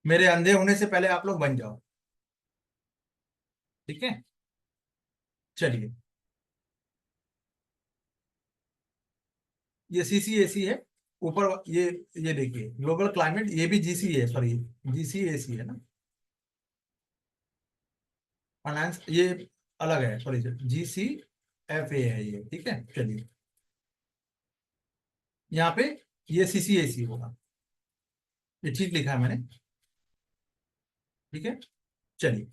मेरे अंधे होने से पहले आप लोग बन जाओ, ठीक है। चलिए, ये CCAC है ऊपर, ये देखिए ग्लोबल क्लाइमेट, ये भी GC है, सॉरी, GCAC है ना, फाइनेंस ये अलग है, सॉरी, GCFA है ये, ठीक है। चलिए, यहाँ पे ये CCAC होगा, ये ठीक लिखा है मैंने, ठीक है। चलिए,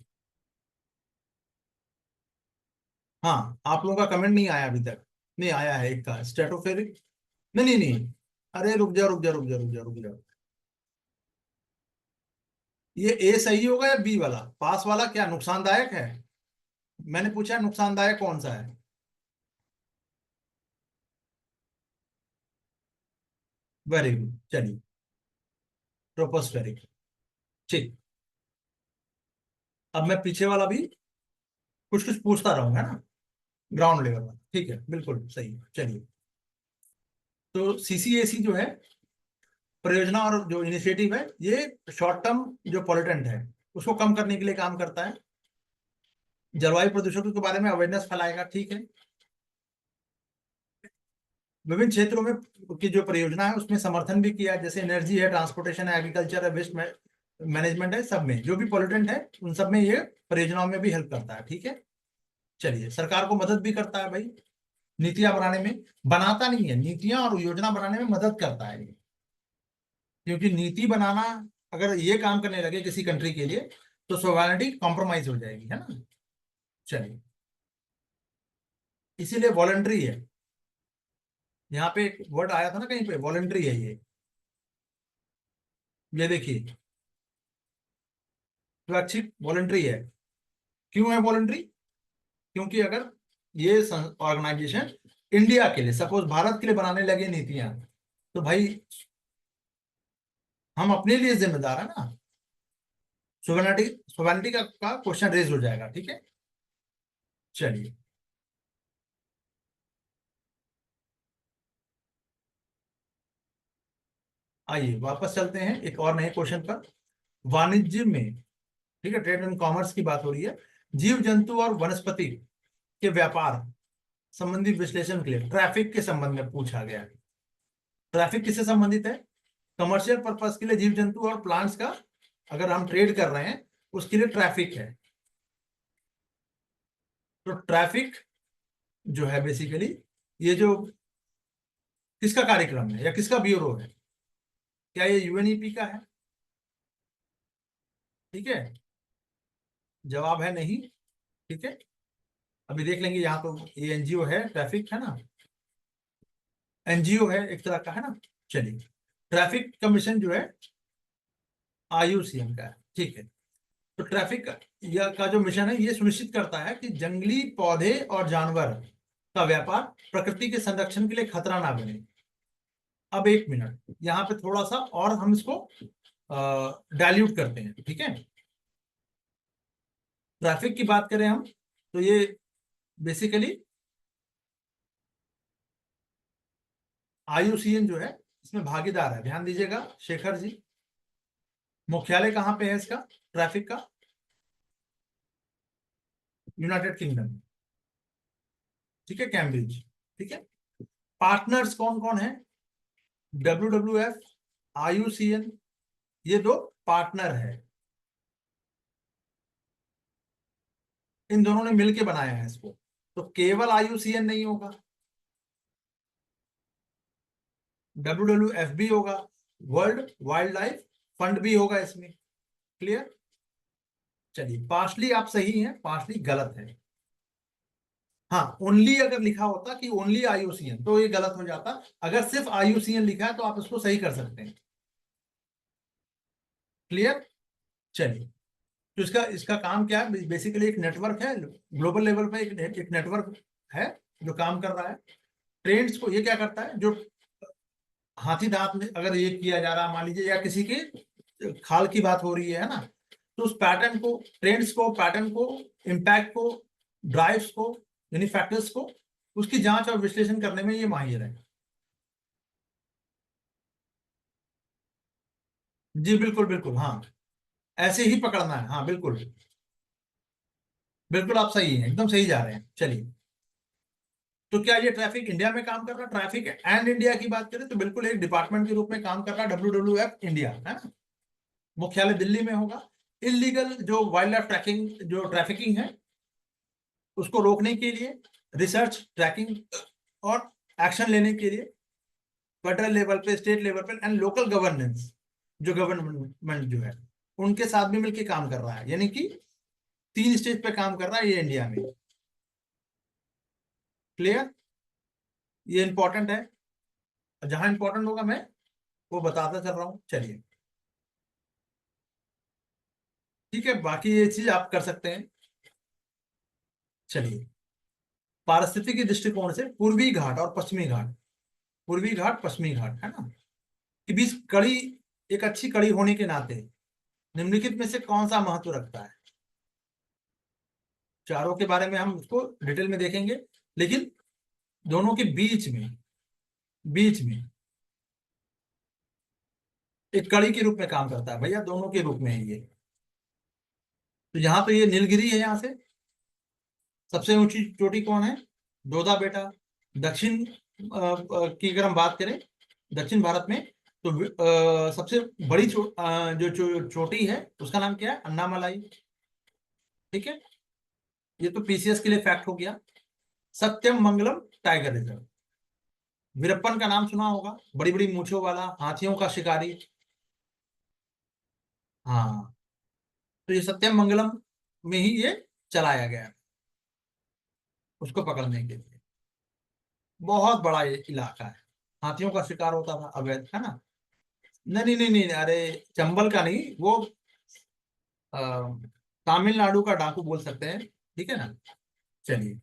हाँ, आप लोगों का कमेंट नहीं आया अभी तक, नहीं आया है एक का स्ट्रेटोफेरिक, नहीं नहीं नहीं, अरे रुक जा रुक जा रुक जा रुक जा रुक जा, ये ए सही होगा या बी वाला, पास वाला क्या नुकसानदायक है? मैंने पूछा नुकसानदायक कौन सा है। वेरी गुड, चलिए, ट्रोपोस्फेरिक, ठीक। अब मैं पीछे वाला भी कुछ कुछ पूछता रहूंगा ना, ग्राउंड लेवल वाला, ठीक है, बिल्कुल सही है। चलिए, तो CCAC जो है परियोजना और जो इनिशिएटिव है, ये शॉर्ट टर्म जो पॉल्यूटेंट है उसको कम करने के लिए काम करता है, जलवायु प्रदूषण के बारे में अवेयरनेस फैलाएगा, ठीक है। विभिन्न क्षेत्रों में की जो परियोजना है उसमें समर्थन भी किया है, जैसे एनर्जी है, ट्रांसपोर्टेशन है, एग्रीकल्चर है, वेस्ट मैनेजमेंट है, सब में जो भी पॉल्यूटेंट है उन सब में ये परियोजनाओं में भी हेल्प करता है, ठीक है। चलिए, सरकार को मदद भी करता है भाई, नीतियां बनाने में, बनाता नहीं है, नीतियां और योजना बनाने में मदद करता है ये। क्योंकि नीति बनाना, अगर ये काम करने लगे किसी कंट्री के लिए, तो सॉवरेनिटी कॉम्प्रोमाइज हो जाएगी, है ना। चलिए, इसीलिए वॉलंटरी है, यहाँ पे एक वर्ड आया था ना कहीं पे, वॉलंटरी है ये देखिए, स्वैच्छिक वॉलंटरी है। क्यों है वॉलंटरी? क्योंकि अगर ये ऑर्गेनाइजेशन इंडिया के लिए, सपोज भारत के लिए बनाने लगे नीतियां, तो भाई हम अपने लिए जिम्मेदार है ना, सोवेनिटी, सोवेनिटी का क्वेश्चन रेज हो जाएगा, ठीक है। चलिए, आइए वापस चलते हैं एक और नए क्वेश्चन पर। वाणिज्य में, ठीक है, ट्रेड एंड कॉमर्स की बात हो रही है, जीव जंतु और वनस्पति के व्यापार संबंधी विश्लेषण के लिए ट्रैफिक के संबंध में पूछा गया है। ट्रैफिक किससे संबंधित है? कमर्शियल पर्पस के लिए जीव जंतु और प्लांट्स का अगर हम ट्रेड कर रहे हैं, उसके लिए ट्रैफिक है। तो ट्रैफिक जो है बेसिकली, ये जो किसका कार्यक्रम है या किसका ब्यूरो है? क्या ये UNEP का है? ठीक है, जवाब है नहीं, ठीक है। अभी देख लेंगे, यहाँ तो ये एनजीओ है, ट्रैफिक है ना, एनजीओ है एक तरह का, है ना। चलिए, ट्रैफिक कमीशन जो है आईयूसीएन का है, ठीक है। तो ट्रैफिक का जो मिशन है, ये सुनिश्चित करता है कि जंगली पौधे और जानवर का व्यापार प्रकृति के संरक्षण के लिए खतरा ना बने। अब एक मिनट, यहाँ पे थोड़ा सा और हम इसको डाइल्यूट करते हैं, ठीक है। ट्रैफिक की बात करें हम, तो ये बेसिकली आईयूसीएन जो है इसमें भागीदार है। ध्यान दीजिएगा शेखर जी, मुख्यालय कहाँ पे है इसका, ट्रैफिक का? यूनाइटेड किंगडम, ठीक है, कैम्ब्रिज, ठीक है। पार्टनर्स कौन कौन है? WWF, आईयूसीएन, ये दो पार्टनर है। इन दोनों ने मिलके बनाया है इसको, तो केवल आईयूसीएन नहीं होगा, WWF भी होगा, वर्ल्ड वाइल्ड लाइफ फंड भी होगा इसमें। क्लियर? चलिए, पार्शली आप सही हैं, पार्शली गलत है। हाँ, ओनली अगर लिखा होता कि ओनली आईयूसीएन तो ये गलत हो जाता। अगर सिर्फ आईयूसीएन लिखा है तो आप इसको सही कर सकते हैं। क्लियर? चलिए, तो इसका इसका काम क्या है? बेसिकली एक नेटवर्क है, ग्लोबल लेवल पे एक नेटवर्क है जो काम कर रहा है। ट्रेंड्स को ये क्या करता है, जो हाथी दांत में अगर ये किया जा रहा है मान लीजिए, या किसी के खाल की बात हो रही है ना, तो उस पैटर्न को, ट्रेंड्स को, पैटर्न को, इम्पैक्ट को, ड्राइव्स को, यानी फैक्टर्स को, उसकी जांच और विश्लेषण करने में ये माहिर है। जी बिल्कुल बिल्कुल, हाँ, ऐसे ही पकड़ना है, हाँ बिल्कुल। बिल्कुल आप सही हैं, एकदम सही जा रहे हैं। चलिए, तो क्या ये ट्रैफिक इंडिया में काम कर रहा है? ट्रैफिक एंड इंडिया की बात करें तो बिल्कुल एक डिपार्टमेंट के रूप में काम कर रहा है WWF इंडिया, है ना। मुख्यालय दिल्ली में होगा। इलीगल जो वाइल्ड लाइफ ट्रैकिंग, जो ट्रैफिकिंग है, उसको रोकने के लिए, रिसर्च, ट्रैकिंग और एक्शन लेने के लिए फेडरल लेवल पे, स्टेट लेवल पे एंड लोकल गवर्नेंस, जो गवर्नमेंट जो है उनके साथ भी मिलकर काम कर रहा है, यानी कि 3 स्टेज पे काम कर रहा है ये इंडिया में। क्लियर? ये इंपॉर्टेंट है, जहां इंपॉर्टेंट होगा मैं वो बताता चल रहा हूं। चलिए, ठीक है, बाकी ये चीज आप कर सकते हैं। चलिए, पारिस्थितिकी दृष्टिकोण से पूर्वी घाट और पश्चिमी घाट, पूर्वी घाट पश्चिमी घाट, है ना, के बीच कड़ी, एक अच्छी कड़ी होने के नाते निम्नलिखित में से कौन सा महत्व रखता है? चारों के बारे में हम उसको डिटेल में देखेंगे, लेकिन दोनों के बीच में एक कड़ी के रूप में काम करता है भैया, दोनों के रूप में है ये। तो यहाँ तो ये नीलगिरी है, यहाँ से सबसे ऊंची चोटी कौन है? दोदा बेटा। दक्षिण की अगर हम बात करें, दक्षिण भारत में, तो सबसे बड़ी जो चोटी है उसका नाम क्या है? अन्नामलाई। ठीक है, ये तो पीसीएस के लिए फैक्ट हो गया। सत्यम मंगलम टाइगर रिजर्व, वीरप्पन का नाम सुना होगा, बड़ी बड़ी मूंछों वाला, हाथियों का शिकारी। हाँ, तो ये सत्यम मंगलम में ही ये चलाया गया उसको पकड़ने के लिए। बहुत बड़ा ये इलाका है, हाथियों का शिकार होता था अवैध, है ना। नहीं नहीं नहीं नहीं, अरे चंबल का नहीं वो, अ, तमिलनाडु का डाकू बोल सकते हैं, ठीक है ना। चलिए,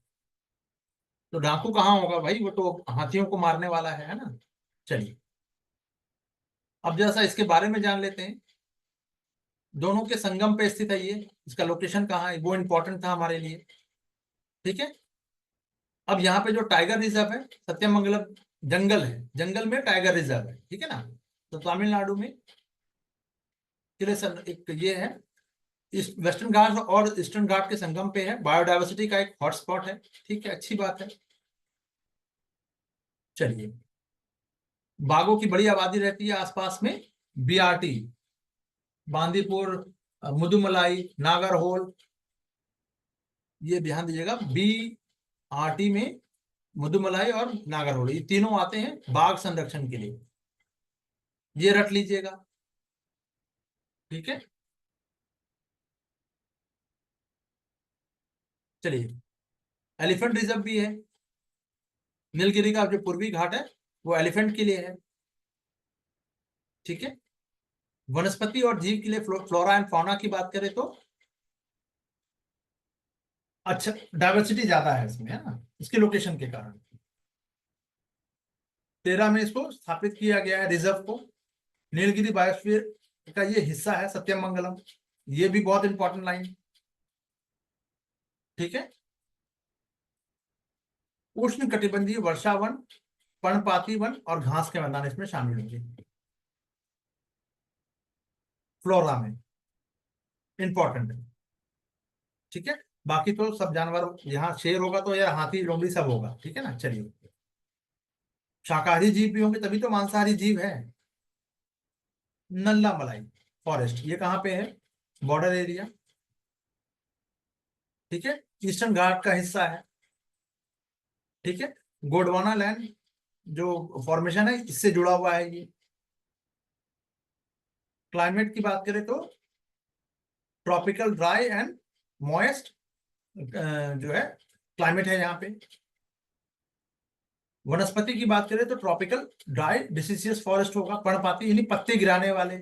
तो डाकू कहाँ होगा भाई, वो तो हाथियों को मारने वाला है ना। चलिए, अब जैसा इसके बारे में जान लेते हैं। दोनों के संगम पे स्थित है ये, इसका लोकेशन कहाँ है वो इंपॉर्टेंट था हमारे लिए, ठीक है। अब यहाँ पे जो टाइगर रिजर्व है, सत्यमंगलम जंगल है, जंगल में टाइगर रिजर्व है, ठीक है ना। तो तमिलनाडु में एक ये है, इस वेस्टर्न घाट और ईस्टर्न घाट के संगम पे है, बायोडायवर्सिटी का एक हॉटस्पॉट है, ठीक है, अच्छी बात है। चलिए, बाघों की बड़ी आबादी रहती है आसपास में। बीआरटी, बांदीपुर, मुदुमलाई, नागरहोल, ये ध्यान दीजिएगा, बीआरटी में मुदुमलाई और नागरहोल, ये तीनों आते हैं बाघ संरक्षण के लिए, ये रख लीजिएगा, ठीक है। चलिए, एलिफेंट रिजर्व भी है। नीलगिरी का जो पूर्वी घाट है वो एलिफेंट के लिए है। ठीक है। वनस्पति और जीव के लिए फ्लोरा एंड फौना की बात करें तो अच्छा डाइवर्सिटी ज्यादा है इसमें, है ना, इसके लोकेशन के कारण। 13 में इसको स्थापित किया गया है रिजर्व को। नीलगिरी बायोस्फीयर का ये हिस्सा है, सत्यम मंगलम। ये भी बहुत इंपॉर्टेंट लाइन। ठीक है। उष्ण कटिबंधीय वर्षा वन, पर्णपाती वन और घास के मैदान इसमें शामिल होंगे फ्लोरा में। इंपॉर्टेंट है। ठीक है। बाकी तो सब जानवर, यहाँ शेर होगा तो यार हाथी लोमड़ी सब होगा। ठीक है ना। चलिए, शाकाहारी जीव भी होंगे तभी तो मांसाहारी जीव है। नल्ला मलाई फॉरेस्ट ये कहाँ पे है? Border area. ठीक है। ईस्टर्न घाट का हिस्सा है। ठीक है। गोंडवाना लैंड जो फॉर्मेशन है इससे जुड़ा हुआ है ये। क्लाइमेट की बात करें तो ट्रॉपिकल ड्राई एंड मॉइस्ट जो है क्लाइमेट है यहाँ पे। वनस्पति की बात करें तो ट्रॉपिकल ड्राई डिसीसियस फॉरेस्ट होगा, पर्णपाती यानी पत्ते गिराने वाले।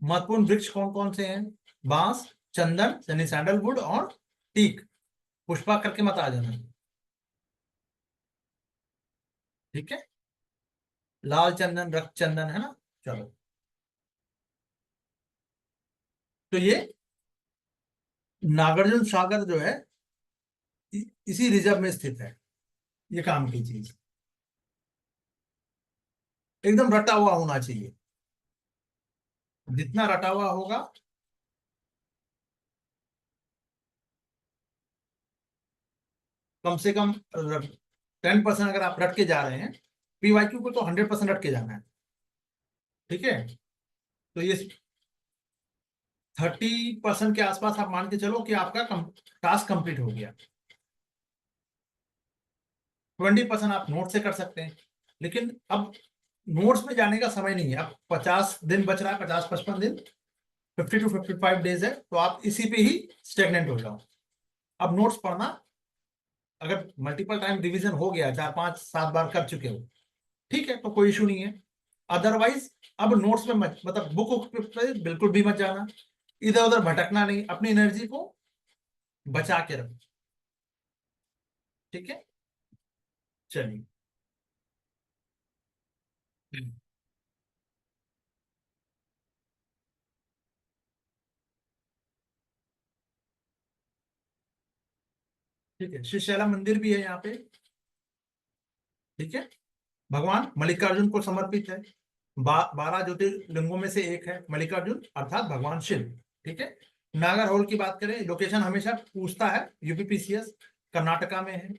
महत्वपूर्ण वृक्ष कौन कौन से हैं? बांस, चंदन यानी सैंडलवुड और टीक। पुष्पा करके मत आ जाना। ठीक है। लाल चंदन, रक्त चंदन, है ना। चलो, तो ये नागार्जुन सागर जो है इसी रिजर्व में स्थित है। ये काम की चीज एकदम रटा हुआ होना चाहिए। जितना रटा हुआ होगा, कम से कम 10% अगर आप रट के जा रहे हैं, पीवाईक्यू को तो 100% रट के जाना है। ठीक है। तो ये 30% के आसपास आप मान के चलो कि आपका टास्क कंप्लीट हो गया। 20% आप नोट से कर सकते हैं। लेकिन अब नोट्स में जाने का समय नहीं है। अब 50 दिन बच रहा है, 50-55 दिन, 50 to 55 डेज है, तो आप इसी पे ही स्टेगनेंट हो जाओ। अब नोट्स पढ़ना, अगर मल्टीपल टाइम रिवीजन हो गया, 4-5-7 बार कर चुके हो, ठीक है, तो कोई इशू नहीं है। अदरवाइज अब नोट्स में मत, मतलब बुक पे बिल्कुल भी मत जाना, इधर उधर भटकना नहीं, अपनी एनर्जी को बचा के रखो। ठीक है। चलिए। ठीक है। श्रीशैलम मंदिर भी है यहाँ पे। ठीक है। भगवान मल्लिकार्जुन को समर्पित है। 12 ज्योतिर्लिंगों में से एक है मल्लिकार्जुन, अर्थात भगवान शिव। ठीक है। नागरहोल की बात करें, लोकेशन हमेशा पूछता है, यूपीपीसीएस, कर्नाटका में है।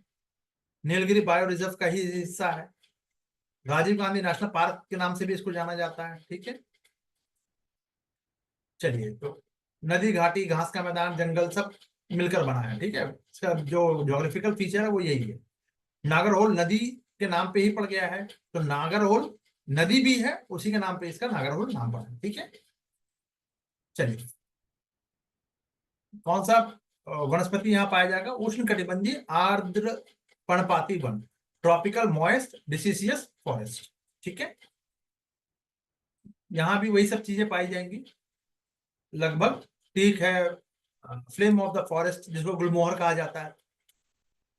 नीलगिरी बायो रिजर्व का ही हिस्सा है। राजीव गांधी नेशनल पार्क के नाम से भी इसको जाना जाता है। ठीक है। चलिए, तो नदी, घाटी, घास का मैदान, जंगल सब मिलकर बना है। ठीक है। इसका जो ज्योग्राफिकल फीचर है वो यही है। नागरहोल नदी के नाम पे ही पड़ गया है, तो नागरहोल नदी भी है, उसी के नाम पे इसका नागरहोल नाम पड़ा है। ठीक है। चलिए, कौन सा वनस्पति यहाँ पाया जाएगा? उष्ण कटिबंधीय आर्द्र पर्णपाती वन, ट्रॉपिकल मॉइस्ट डिसीसियस फॉरेस्ट। ठीक है। यहाँ भी वही सब चीजें पाई जाएंगी लगभग। ठीक है। फ्लेम ऑफ द फॉरेस्ट जिसको गुलमोहर कहा जाता है।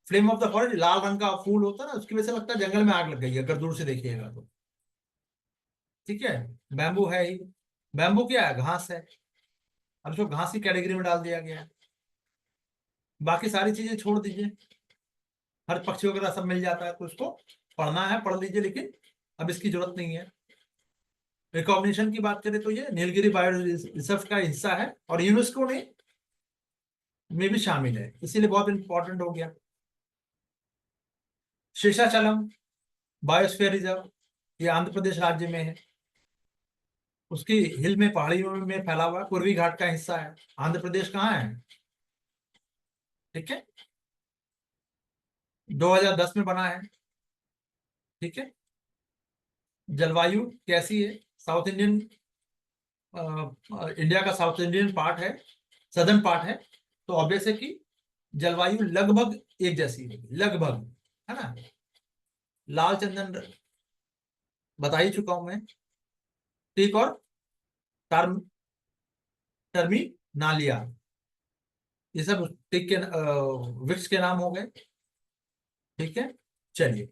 फ्लेम ऑफ द फॉरेस्ट लाल रंग का फूल होता है ना, उसकी वजह से लगता है जंगल में आग लग गई है, अगर दूर से देखिएगा तो। ठीक है। बैम्बू है ही। बैम्बू क्या है? घास है। अब इसको घास की कैटेगरी में डाल दिया गया है। बाकी सारी चीजें छोड़ दीजिए, हर पक्षी वगैरह सब मिल जाता है, तो उसको पढ़ना है पढ़ लीजिए, लेकिन अब इसकी जरूरत नहीं है। रिकॉग्निशन की बात करें तो ये नीलगिरी बायो रिजर्व का हिस्सा है और यूनेस्को ने में भी शामिल है, इसीलिए बहुत इंपॉर्टेंट हो गया। शेषाचलम बायोस्फीयर रिजर्व, ये आंध्र प्रदेश राज्य में है। उसकी हिल में, पहाड़ियों में फैला हुआ पूर्वी घाट का हिस्सा है। आंध्र प्रदेश कहाँ है? ठीक है। 2010 में बना है। ठीक है। जलवायु कैसी है? साउथ इंडियन, इंडिया का साउथ इंडियन पार्ट है, सदर्न पार्ट है, तो ऑब्वियस है कि जलवायु लगभग एक जैसी होगी, लगभग, है ना। लाल चंदन बता ही चुका हूं मैं। ठीक, और टर्म टर्मिनालिया, ये सब टिक के वृक्ष के नाम हो गए। ठीक है, चलिए।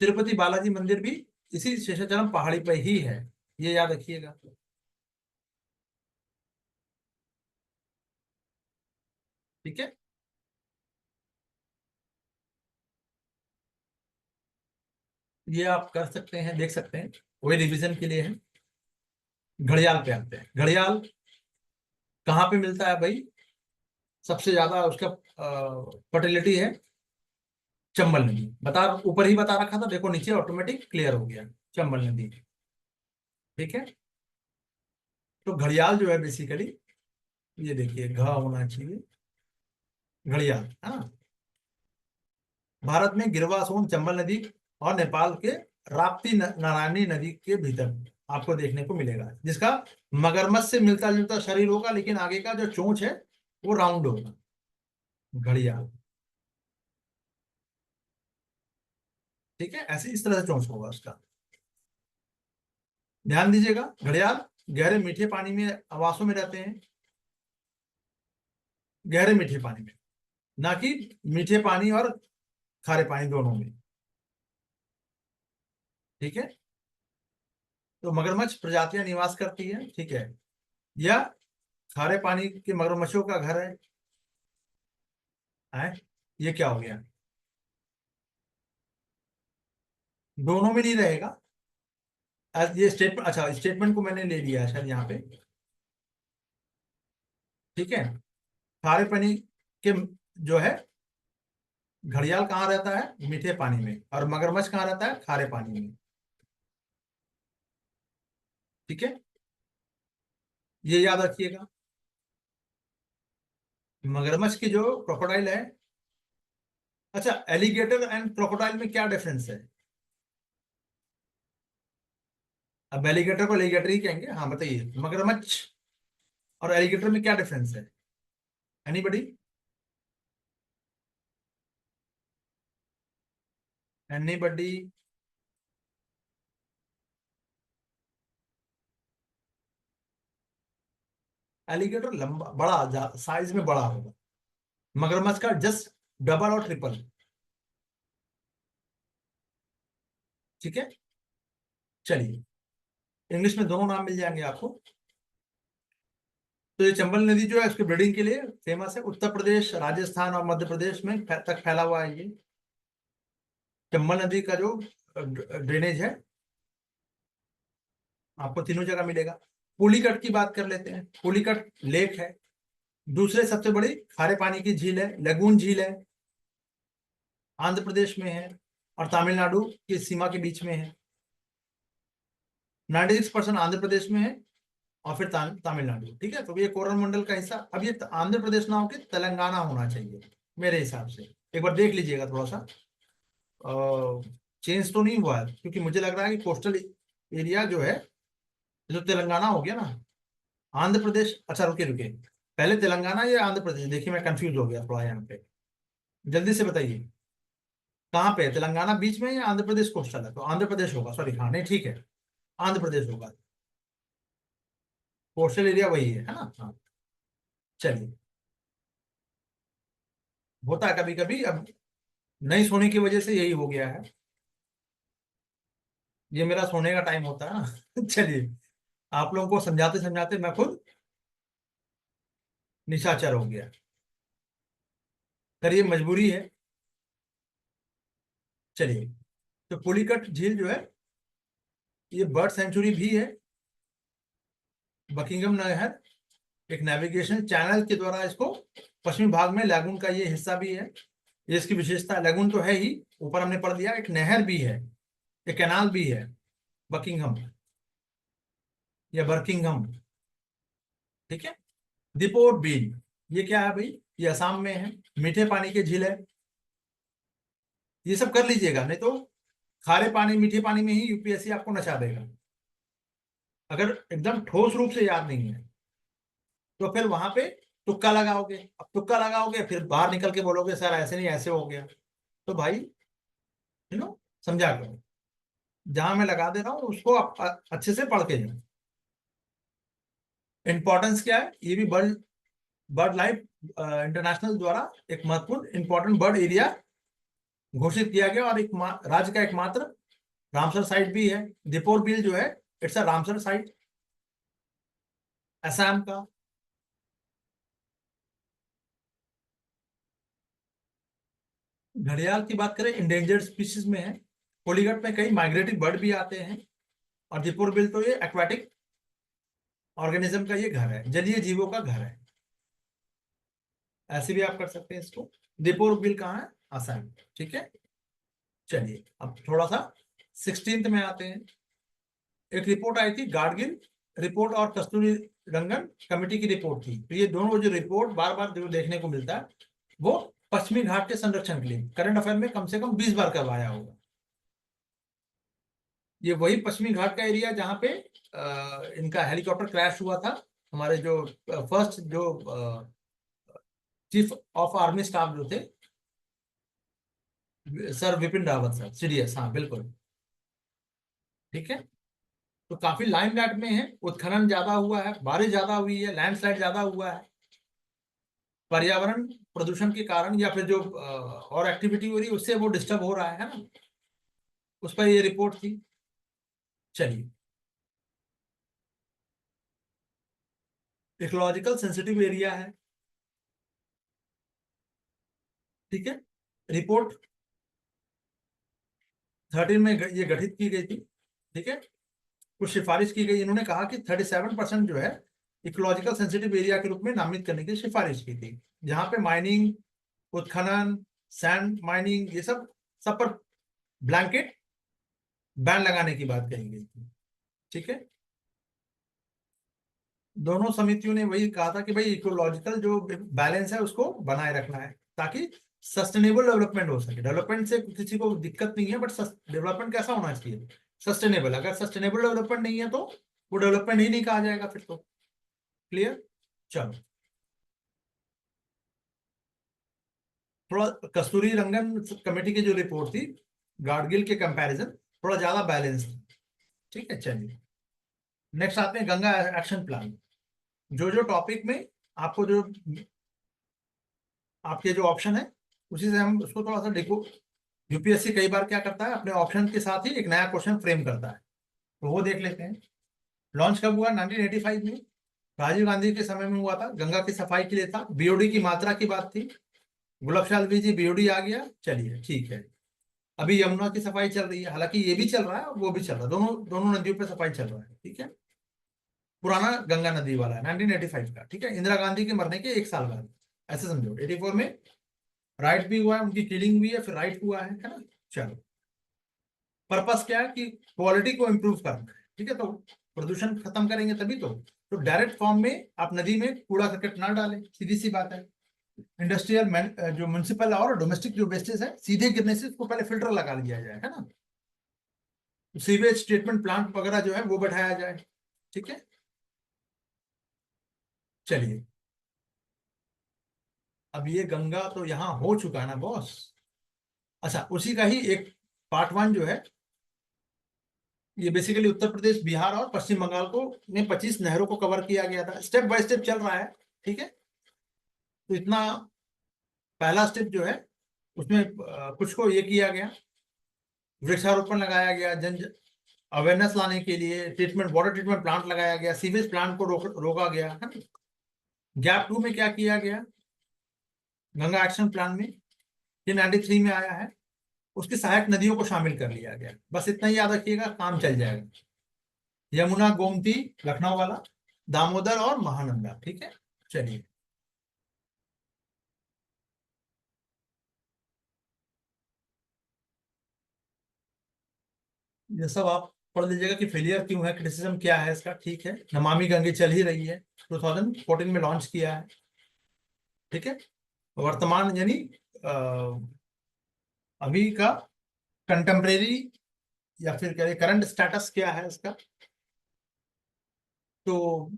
तिरुपति बालाजी मंदिर भी इसी शेषाचलम पहाड़ी पर ही है, ये याद रखिएगा। ठीक है, ये आप कर सकते हैं, देख सकते हैं, वही रिवीजन के लिए है। घड़ियाल पे आते हैं। घड़ियाल कहाँ पे मिलता है भाई? सबसे ज्यादा उसका फर्टिलिटी है चंबल नदी। ऊपर ही बता रखा था, देखो नीचे ऑटोमेटिक क्लियर हो गया, चंबल नदी। ठीक है, तो घड़ियाल जो है बेसिकली, ये देखिए घ होना चाहिए, घड़ियाल, है ना। भारत में गिरवा सोन चंबल नदी और नेपाल के राप्ती नारायणी नदी के भीतर आपको देखने को मिलेगा, जिसका मगरमच्छ से मिलता जुलता शरीर होगा, लेकिन आगे का जो चोंच है वो राउंड होगा। घड़ियाल, ठीक है, ऐसे इस तरह से चोंच होगा उसका। ध्यान दीजिएगा, घड़ियाल गहरे मीठे पानी में आवासों में रहते हैं, गहरे मीठे पानी में, ना कि मीठे पानी और खारे पानी दोनों में। ठीक है, तो मगरमच्छ प्रजातियां निवास करती है, ठीक है, या खारे पानी के मगरमच्छों का घर है। ये क्या हो गया? दोनों में नहीं रहेगा। ये स्टेटमेंट, अच्छा स्टेटमेंट को मैंने ले लिया है शायद यहाँ पे। ठीक है, खारे पानी के जो है, घड़ियाल कहाँ रहता है? मीठे पानी में, और मगरमच्छ कहाँ रहता है? खारे पानी में। ठीक है, ये याद रखिएगा। मगरमच्छ की जो क्रोकोडाइल है, अच्छा एलिगेटर एंड क्रोकोडाइल में क्या डिफरेंस है? अब एलिगेटर को एलिगेटर ही कहेंगे, हाँ बताइए, मगरमच्छ और एलिगेटर में क्या डिफरेंस है? एनीबडी? एनीबडी? एलिगेटर लंबा बड़ा, साइज में बड़ा होगा, मगरमच्छ का जस्ट डबल और ट्रिपल। ठीक है, चलिए, इंग्लिश में दोनों नाम मिल जाएंगे आपको। तो ये चंबल नदी जो है उसकी ब्रीडिंग के लिए फेमस है, उत्तर प्रदेश, राजस्थान और मध्य प्रदेश में तक फैला हुआ है ये चंबल नदी का जो ड्रेनेज है, आपको तीनों जगह मिलेगा। पुलिकट की बात कर लेते हैं। पुलिकट लेक है, दूसरे सबसे बड़ी खारे पानी की झील है, लगून झील है, आंध्र प्रदेश में है और तमिलनाडु की सीमा के बीच में है। 96% आंध्र प्रदेश में है और फिर तमिलनाडु। ठीक है, तो ये कोरल का हिस्सा। अब ये आंध्र प्रदेश ना होकर तेलंगाना होना चाहिए मेरे हिसाब से। एक बार देख लीजिएगा थोड़ा सा, चेंज तो नहीं हुआ है, क्योंकि मुझे लग रहा है कि कोस्टल एरिया जो है, जो तेलंगाना हो गया ना, आंध्र प्रदेश। अच्छा रुके रुके, पहले तेलंगाना या आंध्र प्रदेश? देखिए मैं कंफ्यूज हो गया थोड़ा यहाँ पे, जल्दी से बताइए कहाँ पे है? तेलंगाना बीच में या आंध्र प्रदेश कोस्टल है? तो आंध्र प्रदेश होगा, सॉरी, हाँ नहीं ठीक है, आंध्र प्रदेश होगा, कोस्टल एरिया वही है ना। हाँ, चलिए, होता है कभी कभी, अब नहीं सोने की वजह से यही हो गया है, ये मेरा सोने का टाइम होता है ना। चलिए, आप लोगों को समझाते समझाते मैं खुद निशाचर हो गया, पर ये मजबूरी है। चलिए, तो पुलिकट झील जो है, ये बर्ड सेंचुरी भी है। बकिंगम नहर एक नेविगेशन चैनल के द्वारा इसको, पश्चिमी भाग में लैगून का ये हिस्सा भी है। ये इसकी विशेषता, लैगून तो है ही, ऊपर हमने पढ़ दिया, एक नहर भी है, एक कैनाल भी है, बकिंगम या बर्किंगम। ठीक है, दीपोर बील, ये क्या है भाई? ये असम में है, मीठे पानी की झील है। ये सब कर लीजिएगा, नहीं तो खारे पानी मीठे पानी में ही यूपीएससी आपको नचा देगा, अगर एकदम ठोस रूप से याद नहीं है। तो फिर वहां पे तुक्का लगाओगे, अब तुक्का लगाओगे फिर बाहर निकल के बोलोगे सर ऐसे नहीं ऐसे हो गया, तो भाई समझा करो, जहां मैं लगा दे रहा हूँ उसको आप अच्छे से पढ़ के जाओ। इंपॉर्टेंस क्या है, ये भी बर्ड बर्ड लाइफ इंटरनेशनल द्वारा एक महत्वपूर्ण इंपॉर्टेंट बर्ड एरिया घोषित किया गया, और एक राज्य का एकमात्र रामसर साइट भी है। दीपोर बिल जो है it's a Ramsar site, Assam का। घड़ियाल की बात करें इंडेंजर्ड स्पीशीज में है, कोलीगट में कई माइग्रेटरी बर्ड भी आते हैं, और दीपोर बिल तो ये एक्वाटिक ऑर्गेनिज्म का ये घर है, जलीय जीवों का घर है, ऐसे भी आप कर सकते हैं इसको। दीपोर बिल कहाँ है, असम, ठीक है। चलिए अब थोड़ा सा 16th में आते हैं। एक रिपोर्ट आई थी गाडगिल रिपोर्ट और कस्तूरी रंगन कमेटी की रिपोर्ट थी, तो ये दोनों जो रिपोर्ट बार बार जो देखने को मिलता है वो पश्चिमी घाट के संरक्षण के लिए करंट अफेयर में कम से कम 20 बार करवाया होगा। ये वही पश्चिमी घाट का एरिया जहाँ पे इनका हेलीकॉप्टर क्रैश हुआ था, हमारे जो फर्स्ट जो चीफ ऑफ आर्मी स्टाफ जो थे sir Vipin Rawat sir, CDS, हाँ बिल्कुल, ठीक है। तो काफी लाइमलाइट में है, उत्खनन ज्यादा हुआ है, बारिश ज्यादा हुई है, लैंडस्लाइड ज्यादा हुआ है, पर्यावरण प्रदूषण के कारण या फिर जो और एक्टिविटी हो रही है उससे वो डिस्टर्ब हो रहा है ना, उस पर ये रिपोर्ट थी। चलिए, इकोलॉजिकल सेंसिटिव एरिया है, ठीक है। रिपोर्ट 13 में ये गठित की गई थी, ठीक है। कुछ सिफारिश की गई, इन्होंने कहा कि 37% जो है इकोलॉजिकल सेंसिटिव एरिया के रूप में नामित करने की सिफारिश की थी, जहां पे माइनिंग, उत्खनन, सैंड माइनिंग, ये सब सब पर ब्लैंकेट बैन लगाने की बात कही गई थी, ठीक है। दोनों समितियों ने वही कहा था कि भाई इकोलॉजिकल जो बैलेंस है उसको बनाए रखना है, ताकि सस्टेनेबल डेवलपमेंट हो सके। डेवलपमेंट से किसी को दिक्कत नहीं है, बट डेवलपमेंट कैसा होना चाहिए, सस्टेनेबल। अगर सस्टेनेबल डेवलपमेंट नहीं है तो वो डेवलपमेंट ही नहीं कहा जाएगा फिर तो। क्लियर, चलो। थोड़ा कस्तूरी रंगन कमेटी की जो रिपोर्ट थी गाडगिल के कंपैरिजन थोड़ा ज्यादा बैलेंस थी, ठीक है। चलिए नेक्स्ट आते हैं गंगा एक्शन प्लान। जो जो टॉपिक में आपको जो आपके जो ऑप्शन है उसी से हम उसको थोड़ा सा देखो। यूपीएससी कई बार क्या करता है, अपने ऑप्शन के साथ ही एक नया क्वेश्चन फ्रेम करता है, तो वो देख लेते हैं। लॉन्च कब हुआ, 1985 में, राजीव गांधी के समय में हुआ था, गंगा की सफाई के लिए था, बीओडी की मात्रा की बात थी। गुलाब शाल्वी जी, बीओडी आ गया, चलिए ठीक है। अभी यमुना की सफाई चल रही है, हालांकि ये भी चल रहा है और वो भी चल रहा है, दोनों दोनों नदियों पे सफाई चल रहा है, ठीक है। पुराना गंगा नदी वाला है 1985 का, ठीक है। इंदिरा गांधी के मरने के एक साल बाद, ऐसे समझो। 84 में राइट भी हुआ है, उनकी किलिंग भी है, फिर राइट हुआ है ना। चलो, पर्पस क्या है कि क्वालिटी को इम्प्रूव करना है, ठीक है। तो प्रदूषण खत्म करेंगे तभी तो डायरेक्ट फॉर्म में आप नदी में कूड़ा करकट ना डालें, सीधी सी बात है। इंडस्ट्रियल जो म्युनिसिपल और डोमेस्टिक जो वेस्टेज है सीधे गिरने से उसको पहले फिल्टर लगा लिया जाए, है ना। सीवेज ट्रीटमेंट प्लांट वगैरह जो है वो बैठाया जाए, ठीक है। चलिए, अब ये गंगा तो यहाँ हो चुका है ना बॉस। अच्छा, उसी का ही एक पार्ट 1 जो है, ये बेसिकली उत्तर प्रदेश, बिहार और पश्चिम बंगाल को में 25 नहरों को कवर किया गया था। स्टेप बाय स्टेप चल रहा है, ठीक है। तो इतना पहला स्टेप जो है उसमें कुछ को ये किया गया, वृक्षारोपण लगाया गया, जन अवेयरनेस लाने के लिए ट्रीटमेंट वाटर ट्रीटमेंट प्लांट लगाया गया, सीवेज प्लांट को रोका गया, है ना। गैप 2 में क्या किया गया, गंगा एक्शन प्लान में, ये 93 में आया है, उसकी सहायक नदियों को शामिल कर लिया गया। बस इतना ही याद रखिएगा, काम चल जाएगा। यमुना, गोमती, लखनऊ वाला, दामोदर और महानंदा, ठीक है। चलिए, ये सब आप पढ़ लीजिएगा कि फेलियर क्यों है, क्रिटिसिज्म क्या है इसका, ठीक है। नमामि गंगे चल ही रही है, 2014 में लॉन्च किया है, ठीक है। वर्तमान यानी अ, अभी का कंटेम्प्रेरी या फिर कह करंट स्टेटस क्या है इसका, तो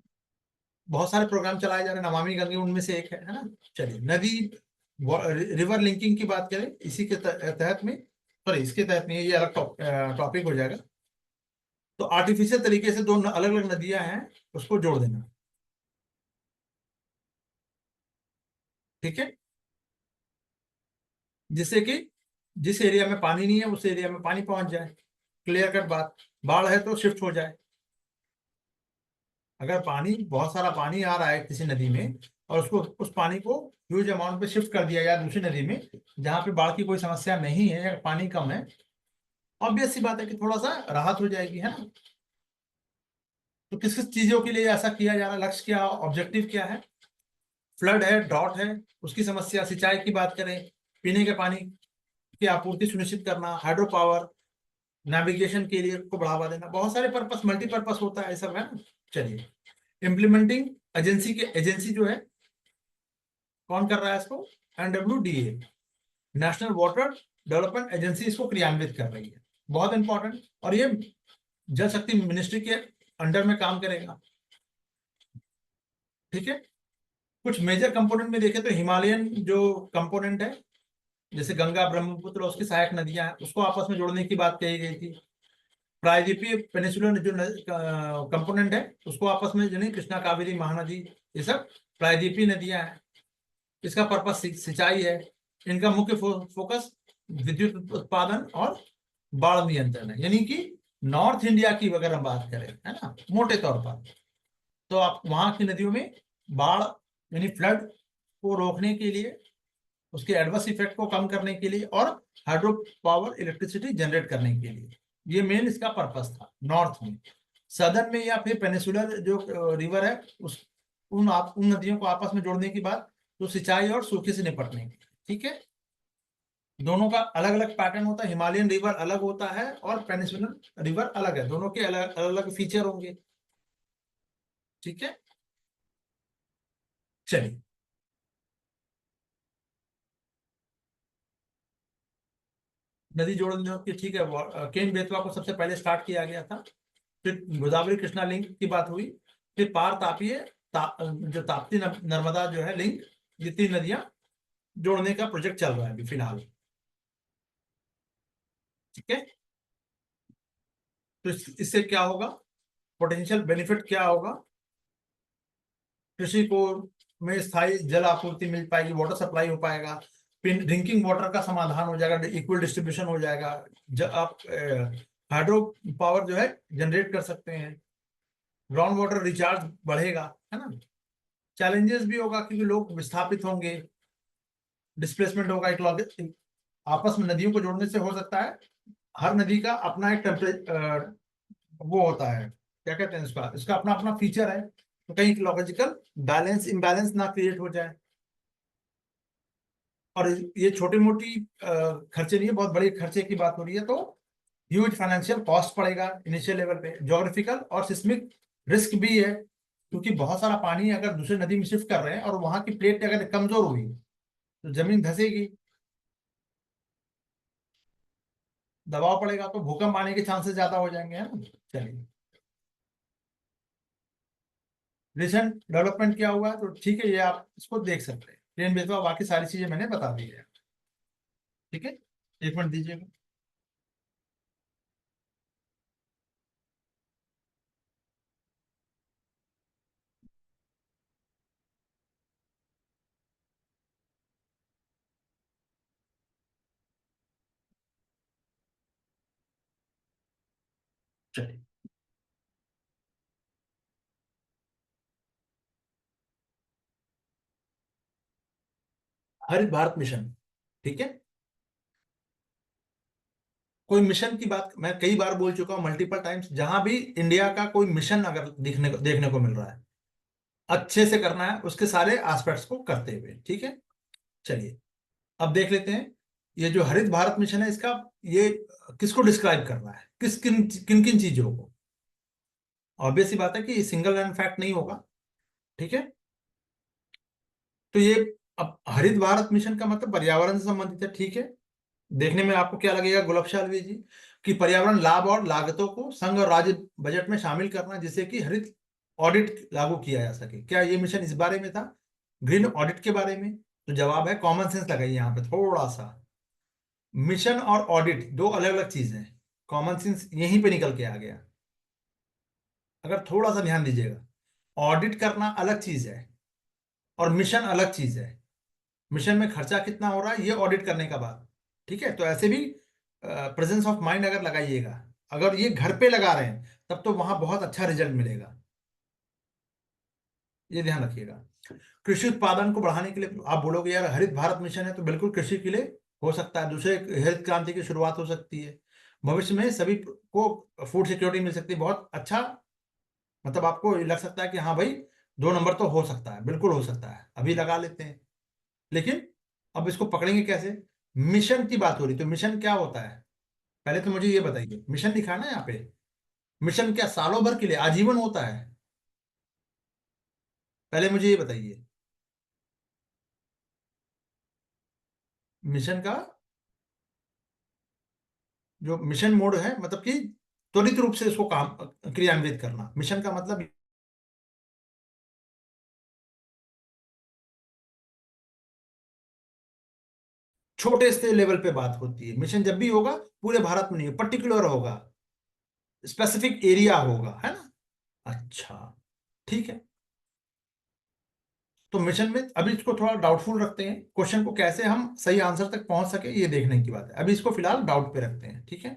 बहुत सारे प्रोग्राम चलाए जा रहे हैं, नमामि गंगे उनमें से एक है ना। चलिए, नदी रिवर लिंकिंग की बात करें, इसी के तहत में, सॉरी इसके तहत में, ये अलग टॉपिक हो जाएगा। तो आर्टिफिशियल तरीके से दो अलग अलग नदियां हैं, उसको जोड़ देना, ठीक है, जिससे कि जिस एरिया में पानी नहीं है उस एरिया में पानी पहुंच जाए। क्लियर कट बात। बाढ़ है तो शिफ्ट हो जाए। अगर पानी, बहुत सारा पानी आ रहा है किसी नदी में, और उसको, उस पानी को ह्यूज अमाउंट पे शिफ्ट कर दिया जाए दूसरी नदी में जहां पे बाढ़ की कोई समस्या नहीं है या पानी कम है, ऑब्वियस सी बात है कि थोड़ा सा राहत हो जाएगी, है ना। तो किस किस चीजों के लिए ऐसा किया जा रहा है, लक्ष्य क्या, ऑब्जेक्टिव क्या है? फ्लड है, ड्रॉट है, उसकी समस्या, सिंचाई की बात करें, पीने के पानी की आपूर्ति सुनिश्चित करना, हाइड्रो पावर, नेविगेशन के लिए को बढ़ावा देना, बहुत सारे पर्पस, मल्टीपर्पस होता है, सब है ना। चलिए, इम्प्लीमेंटिंग एजेंसी के, एजेंसी जो है कौन कर रहा है इसको? NWDA, national water development agency इसको क्रियान्वित कर रही है। बहुत इंपॉर्टेंट। और ये जल शक्ति मिनिस्ट्री के अंडर में काम करेगा, ठीक है। कुछ मेजर कंपोनेंट में देखें तो हिमालयन जो कंपोनेंट है, जैसे गंगा, ब्रह्मपुत्र और उसकी सहायक नदियां हैं, उसको आपस में जोड़ने की बात कही गई थी। प्रायद्वीपीय पेनिसुलर जो कंपोनेंट है, उसको आपस में, यानी कृष्णा, कावेरी, महानदी, ये सब प्रायद्वीपीय नदियां हैं। इसका पर्पस सिंचाई है। इनका मुख्य फोकस विद्युत उत्पादन और बाढ़ नियंत्रण है। यानी कि नॉर्थ इंडिया की अगर हम बात करें, है ना, मोटे तौर पर, तो आप वहां की नदियों में बाढ़ यानी फ्लड को रोकने के लिए, उसके एडवर्स इफेक्ट को कम करने के लिए, और हाइड्रो पावर इलेक्ट्रिसिटी जनरेट करने के लिए, ये मेन इसका पर्पस था नॉर्थ में। सदर्न में या फिर पेनिसुलर जो रिवर है, उस उन नदियों को आपस में जोड़ने की बात, तो सिंचाई और सूखे से निपटने की, ठीक है। दोनों का अलग अलग पैटर्न होता है, हिमालयन रिवर अलग होता है और पेनिसुलर रिवर अलग है, दोनों के अलग अलग फीचर होंगे, ठीक है। चलिए, नदी जोड़ने की, ठीक है, केन बेतवा को सबसे पहले स्टार्ट किया गया था। फिर गोदावरी कृष्णा लिंक की बात हुई। फिर पार तापीय, जो ताप्ती नर्मदा जो है लिंक, ये तीन नदियां जोड़ने का प्रोजेक्ट चल रहा है अभी फिलहाल, ठीक है। तो इससे क्या होगा, पोटेंशियल बेनिफिट क्या होगा? कृषि को में स्थायी जल आपूर्ति मिल पाएगी, वाटर सप्लाई हो पाएगा, ड्रिंकिंग वाटर का समाधान हो जाएगा, इक्वल डिस्ट्रीब्यूशन हो जाएगा, आप हाइड्रो पावर जो है जनरेट कर सकते हैं, ग्राउंड वाटर रिचार्ज बढ़ेगा, है ना। चैलेंजेस भी होगा क्योंकि लोग विस्थापित होंगे, डिस्प्लेसमेंट होगा, एक आपस में नदियों को जोड़ने से हो सकता है हर नदी का अपना एक टेम्परेचर, वो होता है, क्या कहते हैं इसका, इसका अपना अपना फीचर है, तो कहीं इकोलॉजिकल बैलेंस इम्बैलेंस ना क्रिएट हो जाए। और ये छोटी मोटी खर्चे नहीं है, बहुत बड़े खर्चे की बात हो रही है, तो ह्यूज फाइनेंशियल कॉस्ट पड़ेगा इनिशियल लेवल पे। ज्योग्राफिकल और सिस्मिक रिस्क भी है, क्योंकि बहुत सारा पानी अगर दूसरे नदी में शिफ्ट कर रहे हैं और वहां की प्लेट अगर कमजोर हुई तो जमीन धंसेगी, दबाव पड़ेगा, तो भूकंप आने के चांसेस ज्यादा हो जाएंगे, है ना। चलिए, रिसेंट डेवलपमेंट क्या हुआ है, तो ठीक है, ये आप इसको देख सकते हैं, ट्रेन बेचवा, बाकी सारी चीजें मैंने बता दी है, ठीक है। एक मिनट दीजिएगा। चलिए, हरित भारत मिशन, ठीक है। कोई मिशन की बात मैं कई बार बोल चुका हूं, मल्टीपल टाइम्स, जहां भी इंडिया का कोई मिशन अगर देखने को मिल रहा है, अच्छे से करना है, उसके सारे एस्पेक्ट्स को करते हुए, ठीक है। चलिए, अब देख लेते हैं, ये जो हरित भारत मिशन है, इसका ये किसको डिस्क्राइब कर रहा है, किन किन किन चीजों को? ऑब्वियस सी बात है कि ये सिंगल एंड फैक्ट नहीं होगा, ठीक है। तो ये, अब हरित भारत मिशन का मतलब पर्यावरण से संबंधित है, ठीक है। देखने में आपको क्या लगेगा गुलाब शालवी जी, कि पर्यावरण लाभ और लागतों को संघ और राज्य बजट में शामिल करना, जिससे कि हरित ऑडिट लागू किया जा सके। क्या ये मिशन इस बारे में था, ग्रीन ऑडिट के बारे में? तो जवाब है कॉमन सेंस लगाइए यहाँ पे थोड़ा सा। मिशन और ऑडिट दो अलग अलग चीज हैं, कॉमन सेंस यहीं पे निकल के आ गया। अगर थोड़ा सा ध्यान दीजिएगा, ऑडिट करना अलग चीज है और मिशन अलग चीज है। मिशन में खर्चा कितना हो रहा है ये ऑडिट करने का बात, ठीक है। तो ऐसे भी प्रेजेंस ऑफ माइंड अगर लगाइएगा, अगर ये घर पे लगा रहे हैं तब तो वहां बहुत अच्छा रिजल्ट मिलेगा, ये ध्यान रखिएगा। कृषि उत्पादन को बढ़ाने के लिए आप बोलोगे यार हरित भारत मिशन है, तो बिल्कुल कृषि के लिए हो सकता है, दूसरे हरित क्रांति की शुरुआत हो सकती है, भविष्य में सभी को फूड सिक्योरिटी मिल सकती है, बहुत अच्छा। मतलब आपको लग सकता है कि हाँ भाई 2 नंबर तो हो सकता है, बिल्कुल हो सकता है, अभी लगा लेते हैं। लेकिन अब इसको पकड़ेंगे कैसे? मिशन की बात हो रही, तो मिशन क्या होता है पहले तो मुझे ये बताइए। मिशन लिखा है ना यहाँ पे, मिशन क्या सालों भर के लिए आजीवन होता है? पहले मुझे ये बताइए, मिशन का जो मिशन मोड है मतलब कि त्वरित रूप से इसको काम क्रियान्वित करना, मिशन का मतलब छोटे से लेवल पे बात होती है। मिशन जब भी होगा पूरे भारत में नहीं, पर्टिकुलर होगा, स्पेसिफिक एरिया होगा, है ना। अच्छा, ठीक है। तो मिशन में अभी इसको थोड़ा डाउटफुल रखते हैं, क्वेश्चन को कैसे हम सही आंसर तक पहुंच सके ये देखने की बात है, अभी इसको फिलहाल डाउट पे रखते हैं, ठीक है।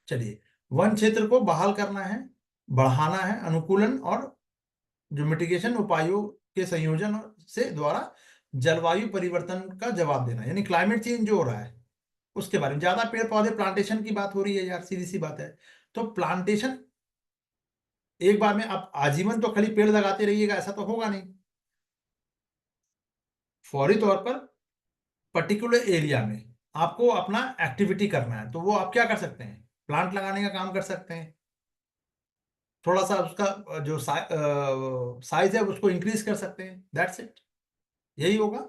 चलिए, वन क्षेत्र को बहाल करना है, बढ़ाना है, अनुकूलन और जो मिटिगेशन उपायों के संयोजन से द्वारा जलवायु परिवर्तन का जवाब देना, यानी क्लाइमेट चेंज जो हो रहा है उसके बारे में। ज्यादा पेड़ पौधे प्लांटेशन की बात हो रही है यार, सीधी सी बात है। तो प्लांटेशन एक बार में आप आजीवन तो खाली पेड़ लगाते रहिएगा ऐसा तो होगा नहीं, फौरी तौर पर पर्टिकुलर एरिया में आपको अपना एक्टिविटी करना है, तो वो आप क्या कर सकते हैं, प्लांट लगाने का काम कर सकते हैं। थोड़ा सा उसका जो साइज है उसको इंक्रीज कर सकते हैं, दैट्स इट, यही होगा।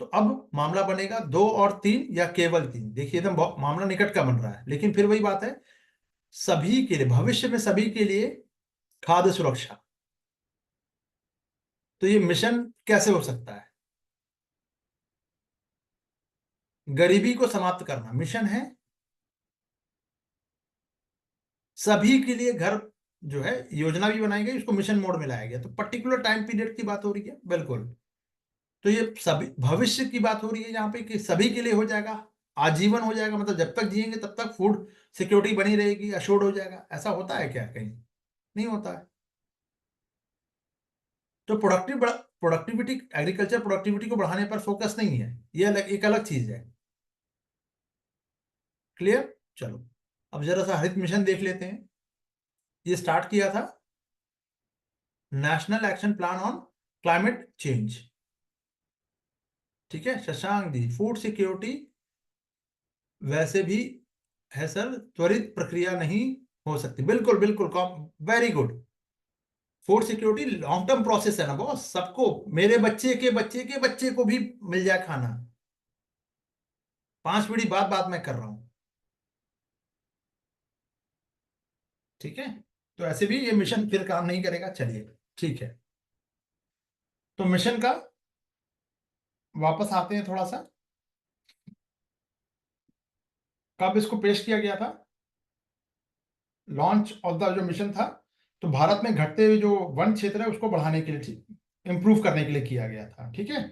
तो अब मामला बनेगा 2 और 3 या केवल 3। देखिए एकदम मामला निकट का बन रहा है, लेकिन फिर वही बात है, सभी के लिए, भविष्य में सभी के लिए खाद्य सुरक्षा। तो ये मिशन कैसे हो सकता है? गरीबी को समाप्त करना मिशन है, सभी के लिए घर जो है योजना भी बनाई गई, उसको मिशन मोड में लाया गया, तो पर्टिकुलर टाइम पीरियड की बात हो रही है बिल्कुल। तो ये सभी भविष्य की बात हो रही है यहाँ पे कि सभी के लिए हो जाएगा, आजीवन हो जाएगा, मतलब जब तक जिएंगे तब तक फूड सिक्योरिटी बनी रहेगी, अश्योर्ड हो जाएगा। ऐसा होता है क्या कहीं? नहीं होता है। तो प्रोडक्टिविटी, एग्रीकल्चर प्रोडक्टिविटी को बढ़ाने पर फोकस नहीं है, ये अलग एक अलग चीज है। क्लियर? चलो, अब जरा सा हरित मिशन देख लेते हैं। ये स्टार्ट किया था national action plan on climate change, ठीक है, शशांक दी। फूड सिक्योरिटी वैसे भी है सर, त्वरित प्रक्रिया नहीं हो सकती, बिल्कुल बिल्कुल, very good. Food security long term process है ना बॉस, सबको, मेरे बच्चे के बच्चे के बच्चे को भी मिल जाए खाना, 5 पीढ़ी बाद बात मैं कर रहा हूं, ठीक है। तो ऐसे भी ये मिशन फिर काम नहीं करेगा, चलिए ठीक है। तो मिशन का वापस आते हैं थोड़ा सा, कब इसको पेश किया गया था, लॉन्च ऑफ द जो मिशन था, तो भारत में घटते हुए जो वन क्षेत्र है उसको बढ़ाने के लिए, इंप्रूव करने के लिए किया गया था, ठीक है।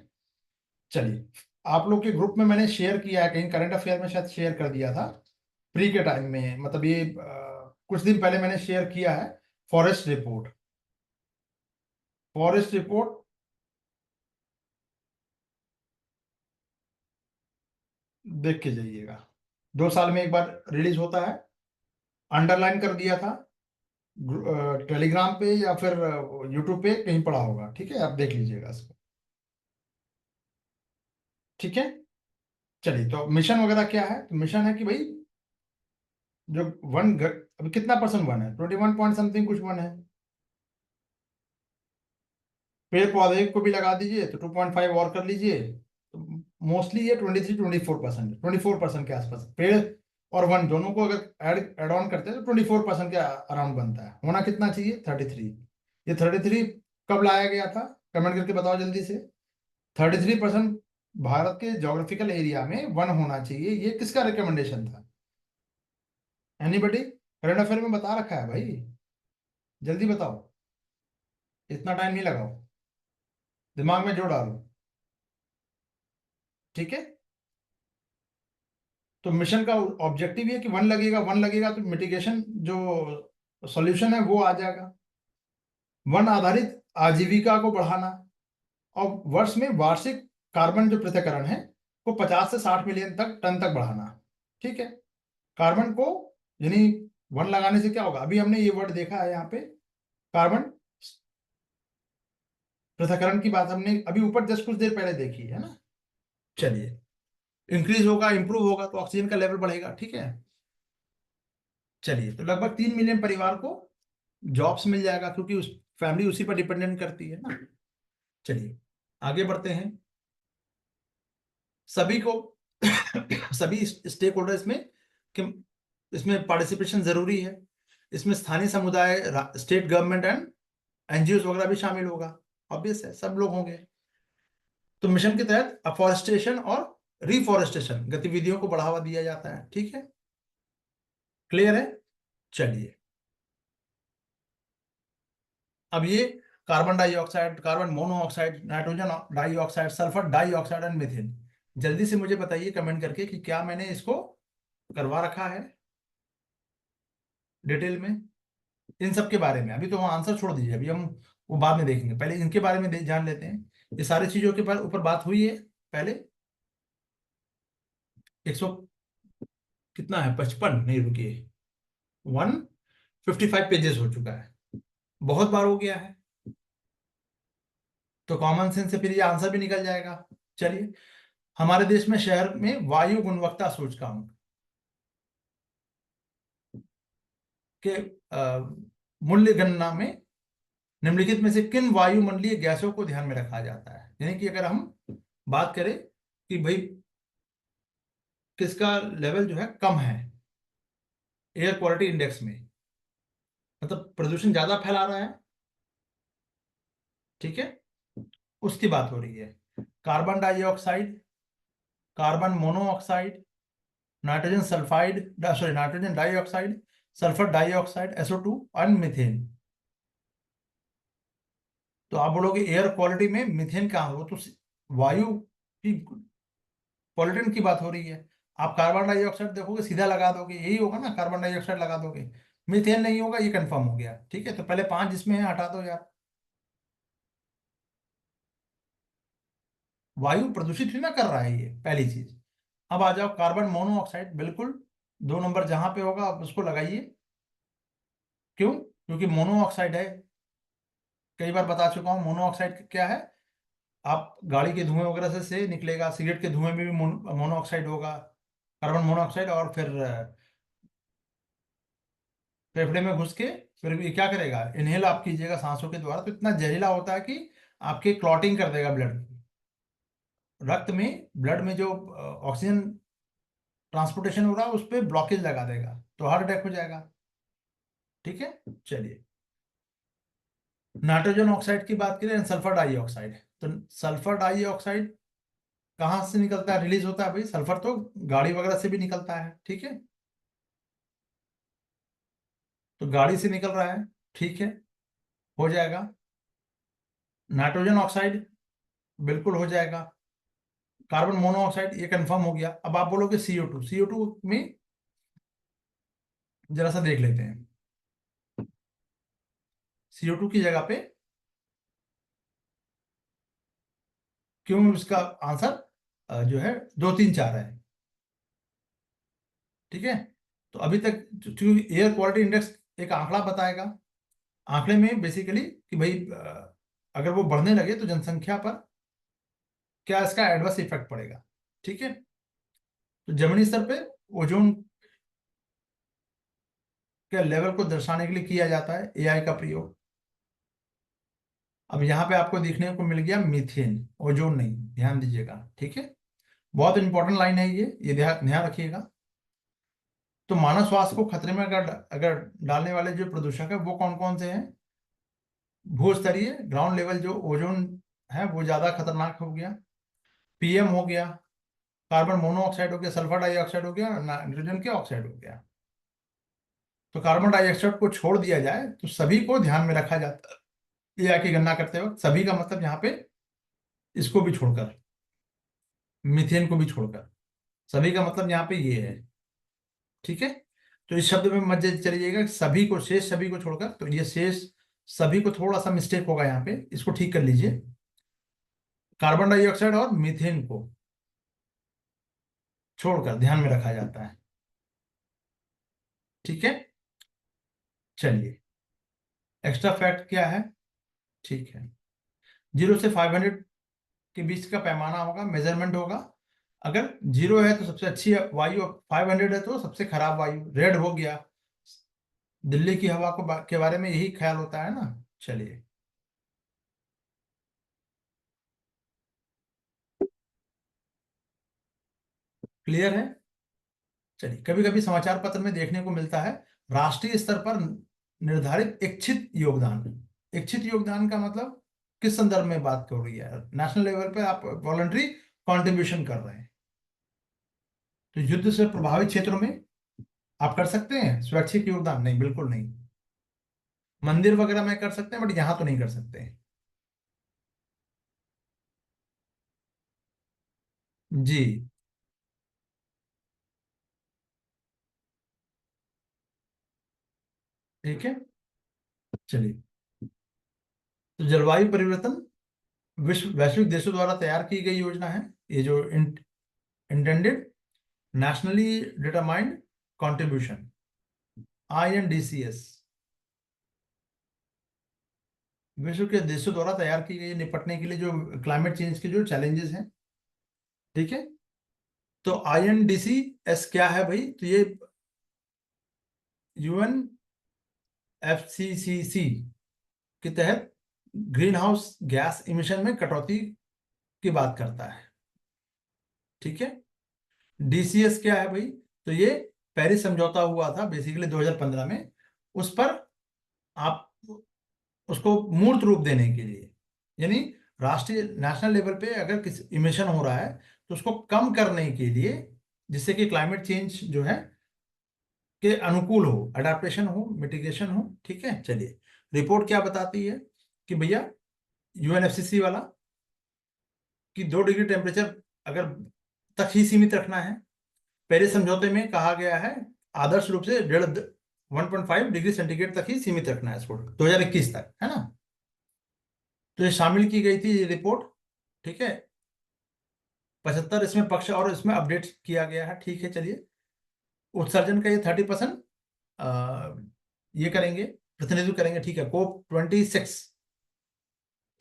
चलिए, आप लोग के ग्रुप में मैंने शेयर किया है, कहीं करंट अफेयर में शायद शेयर कर दिया था प्री के टाइम में, मतलब ये कुछ दिन पहले मैंने शेयर किया है। फॉरेस्ट रिपोर्ट, फॉरेस्ट रिपोर्ट देख के जाइएगा, 2 साल में एक बार रिलीज होता है। अंडरलाइन कर दिया था, टेलीग्राम पे या फिर यूट्यूब पे कहीं पड़ा होगा, ठीक है, आप देख लीजिएगा इसको, ठीक है। चलिए, तो मिशन वगैरह क्या है, तो मिशन है कि भाई जो अभी कितना परसेंट वन है, 21 पॉइंट समथिंग कुछ वन है, पेड़ पौधे को भी लगा दीजिए तो 2.5 और कर लीजिए, तो मोस्टली ये 23-24%, 24% के आसपास पेड़ और 1 दोनों को अगर ऐड ऑन करते हैं तो 24% के अराउंड बनता है। होना कितना चाहिए? 33। ये 33 कब लाया गया था? कमेंट करके बताओ जल्दी से। 33% भारत के ज्योग्राफिकल एरिया में 1 होना चाहिए, ये किसका रिकमेंडेशन था? एनीबडी? करंट अफेयर में बता रखा है भाई, जल्दी बताओ, इतना टाइम नहीं लगाओ, दिमाग में जोड़ डालो। ठीक है, तो मिशन का ऑब्जेक्टिव ये है कि 1 लगेगा, 1 लगेगा तो मिटिगेशन जो सॉल्यूशन है वो आ जाएगा। 1 आधारित आजीविका को बढ़ाना, और वर्ष में वार्षिक कार्बन जो पृथक्करण है को 50 से 60 मिलियन तक टन तक बढ़ाना। ठीक है, कार्बन को, यानी 1 लगाने से क्या होगा? अभी हमने ये वर्ड देखा है यहाँ पे, कार्बन पृथक्करण की बात हमने अभी ऊपर जस्ट कुछ देर पहले देखी है ना। चलिए, इंक्रीज होगा, इंप्रूव होगा तो ऑक्सीजन का लेवल बढ़ेगा। ठीक है, चलिए, तो लगभग 3 मिलियन परिवार को जॉब्स मिल जाएगा, क्योंकि उस फैमिली उसी पर डिपेंडेंट करती है ना। चलिए आगे बढ़ते हैं। सभी को सभी स्टेक होल्डर्स में कि इसमें पार्टिसिपेशन जरूरी है। इसमें स्थानीय समुदाय, स्टेट गवर्नमेंट एंड एनजीओ वगैरह भी शामिल होगा, ऑब्वियस है, सब लोग होंगे। तो मिशन के तहत अफॉरेस्टेशन और रिफॉरेस्टेशन गतिविधियों को बढ़ावा दिया जाता है। ठीक है, क्लियर है? चलिए, अब ये carbon dioxide, carbon monoxide, nitrogen dioxide, sulphur dioxide and methane, जल्दी से मुझे बताइए कमेंट करके कि क्या मैंने इसको करवा रखा है डिटेल में इन सब के बारे में। अभी तो आंसर छोड़ दीजिए, अभी हम वो बाद में देखेंगे, पहले इनके बारे में जान लेते हैं। ये सारी चीजों के ऊपर बात हुई है पहले। 100 कितना है, 55 नहीं, रुकिए, 155 पेजेस हो चुका है, बहुत बार हो गया है, तो कॉमन सेंस से फिर ये आंसर भी निकल जाएगा। चलिए, हमारे देश में शहर में वायु गुणवत्ता सूचकांक के मूल्य गणना में निम्नलिखित में से किन वायुमंडलीय गैसों को ध्यान में रखा जाता है? यानी कि अगर हम बात करें कि भाई किसका लेवल जो है कम है एयर क्वालिटी इंडेक्स में, मतलब प्रदूषण ज्यादा फैला रहा है, ठीक है, उसकी बात हो रही है। Carbon dioxide, carbon monoxide, nitrogen sulphide, sorry, nitrogen dioxide, sulphur dioxide, SO2 और मीथेन। तो आप बोलोगे एयर क्वालिटी में मीथेन कहाँ? वो तो वायु की पॉल्यूटेंट की बात हो रही है। आप कार्बन डाइऑक्साइड देखोगे सीधा लगा दोगे, यही होगा ना, कार्बन डाइऑक्साइड लगा दोगे, मीथेन नहीं होगा, ये कंफर्म हो गया। ठीक है, तो पहले 5 जिसमें है हटा दो यार। वायु प्रदूषित ही ना कर रहा है ये, पहली चीज। अब आ जाओ कार्बन मोनोऑक्साइड, बिल्कुल 2 नंबर जहां पे होगा आप उसको लगाइए। क्यों? क्योंकि मोनोऑक्साइड है, कई बार बता चुका हूँ मोनोऑक्साइड क्या है। आप गाड़ी के धुएं वगैरह से निकलेगा, सिगरेट के धुएं में भी मोनोऑक्साइड होगा, कार्बन मोनोऑक्साइड, और फिर फेफड़े में घुस के फिर ये क्या करेगा, इनहेल आप कीजिएगा सांसों के द्वारा, तो इतना जहरीला होता है कि आपके क्लॉटिंग कर देगा ब्लड, रक्त में, ब्लड में जो ऑक्सीजन ट्रांसपोर्टेशन हो रहा है उस पर ब्लॉकेज लगा देगा, तो हार्ट अटैक हो जाएगा। ठीक है, चलिए, नाइट्रोजन ऑक्साइड की बात करें, सल्फर डाइऑक्साइड, तो सल्फर डाइऑक्साइड कहाँ से निकलता है, रिलीज होता है? भाई सल्फर तो गाड़ी वगैरह से भी निकलता है। ठीक है, तो गाड़ी से निकल रहा है, ठीक है, हो जाएगा। नाइट्रोजन ऑक्साइड बिल्कुल हो जाएगा। कार्बन मोनोऑक्साइड ये कंफर्म हो गया। अब आप बोलोगे CO2, CO2 में जरा सा देख लेते हैं। CO2 की जगह पे क्यों इसका आंसर जो है 2 3 4 है। ठीक है, तो अभी तक क्योंकि एयर क्वालिटी इंडेक्स एक आंकड़ा बताएगा, आंकड़े में बेसिकली कि भाई अगर वो बढ़ने लगे तो जनसंख्या पर क्या इसका एडवर्स इफेक्ट पड़ेगा। ठीक है, तो जमीनी स्तर पे ओजोन के लेवल को दर्शाने के लिए किया जाता है AI का प्रयोग। अब यहाँ पे आपको देखने को मिल गया मीथेन, ओजोन नहीं, ध्यान दीजिएगा। ठीक है, बहुत इंपॉर्टेंट लाइन है ये ध्यान ध्यान रखिएगा। तो मानव स्वास्थ्य को खतरे में अगर अगर डालने वाले जो प्रदूषक है वो कौन कौन से हैं? भूस्तरीय ग्राउंड लेवल जो ओजोन है वो ज्यादा खतरनाक हो गया, पीएम हो गया, कार्बन मोनोऑक्साइड हो गया, सल्फर डाइऑक्साइड हो गया, नाइट्रोजन के ऑक्साइड हो गया। तो कार्बन डाइऑक्साइड को छोड़ दिया जाए तो सभी को ध्यान में रखा जाता है। एआई की गणना करते वक्त सभी का मतलब यहाँ पे इसको भी छोड़कर, मीथेन को भी छोड़कर, सभी का मतलब यहाँ पे ये है। ठीक है, तो इस शब्द में मत चलिएगा सभी को, शेष सभी को छोड़कर, तो ये शेष सभी को थोड़ा सा मिस्टेक होगा यहाँ पे, इसको ठीक कर लीजिए। कार्बन डाइऑक्साइड और मीथेन को छोड़कर ध्यान में रखा जाता है। ठीक है, चलिए एक्स्ट्रा फैक्ट क्या है? ठीक है, 0 से 500 के बीच का पैमाना होगा, मेजरमेंट होगा। अगर 0 है तो सबसे अच्छी वायु, 500 है तो सबसे खराब वायु, रेड हो गया। दिल्ली की हवा को के बारे में यही ख्याल होता है ना। चलिए, क्लियर है। चलिए, कभी कभी समाचार पत्र में देखने को मिलता है राष्ट्रीय स्तर पर निर्धारित इच्छित योगदान। इच्छित योगदान का मतलब किस संदर्भ में बात हो रही है? नेशनल लेवल पे आप वॉलंटरी कंट्रीब्यूशन कर रहे हैं, तो युद्ध से प्रभावित क्षेत्रों में आप कर सकते हैं स्वैच्छिक योगदान? नहीं, बिल्कुल नहीं। मंदिर वगैरह में कर सकते हैं बट यहां तो नहीं कर सकते हैं। जी, ठीक है। चलिए, तो जलवायु परिवर्तन विश्व वैश्विक देशों द्वारा तैयार की गई योजना है। ये जो intended nationally determined contribution, INDCS, विश्व के देशों द्वारा तैयार की गई निपटने के लिए जो क्लाइमेट चेंज के जो चैलेंजेस हैं। ठीक है, तो INDCS क्या है भाई? तो ये UNFCCC के तहत ग्रीन हाउस गैस इमिशन में कटौती की बात करता है। ठीक है, DCS क्या है भाई? तो ये पेरिस समझौता हुआ था बेसिकली 2015 में, उस पर आप उसको मूर्त रूप देने के लिए, यानी राष्ट्रीय नेशनल लेवल पे अगर किसी इमिशन हो रहा है तो उसको कम करने के लिए, जिससे कि क्लाइमेट चेंज जो है के अनुकूल हो, अडेप्टेशन हो, मिटिगेशन हो। ठीक है, चलिए रिपोर्ट क्या बताती है कि भैया UNFCCC वाला कि 2 डिग्री टेम्परेचर अगर तक ही सीमित रखना है। पेरिस समझौते में कहा गया है आदर्श रूप से 1.5 डिग्री सेंटीग्रेड तक ही सीमित रखना है इसको 2021 तक, है ना। तो ये शामिल की गई थी ये रिपोर्ट। ठीक है, 75 इसमें पक्ष और इसमें अपडेट किया गया है। ठीक है, चलिए उत्सर्जन का ये 30% ये करेंगे, प्रतिनिधित्व करेंगे। ठीक है, COP26,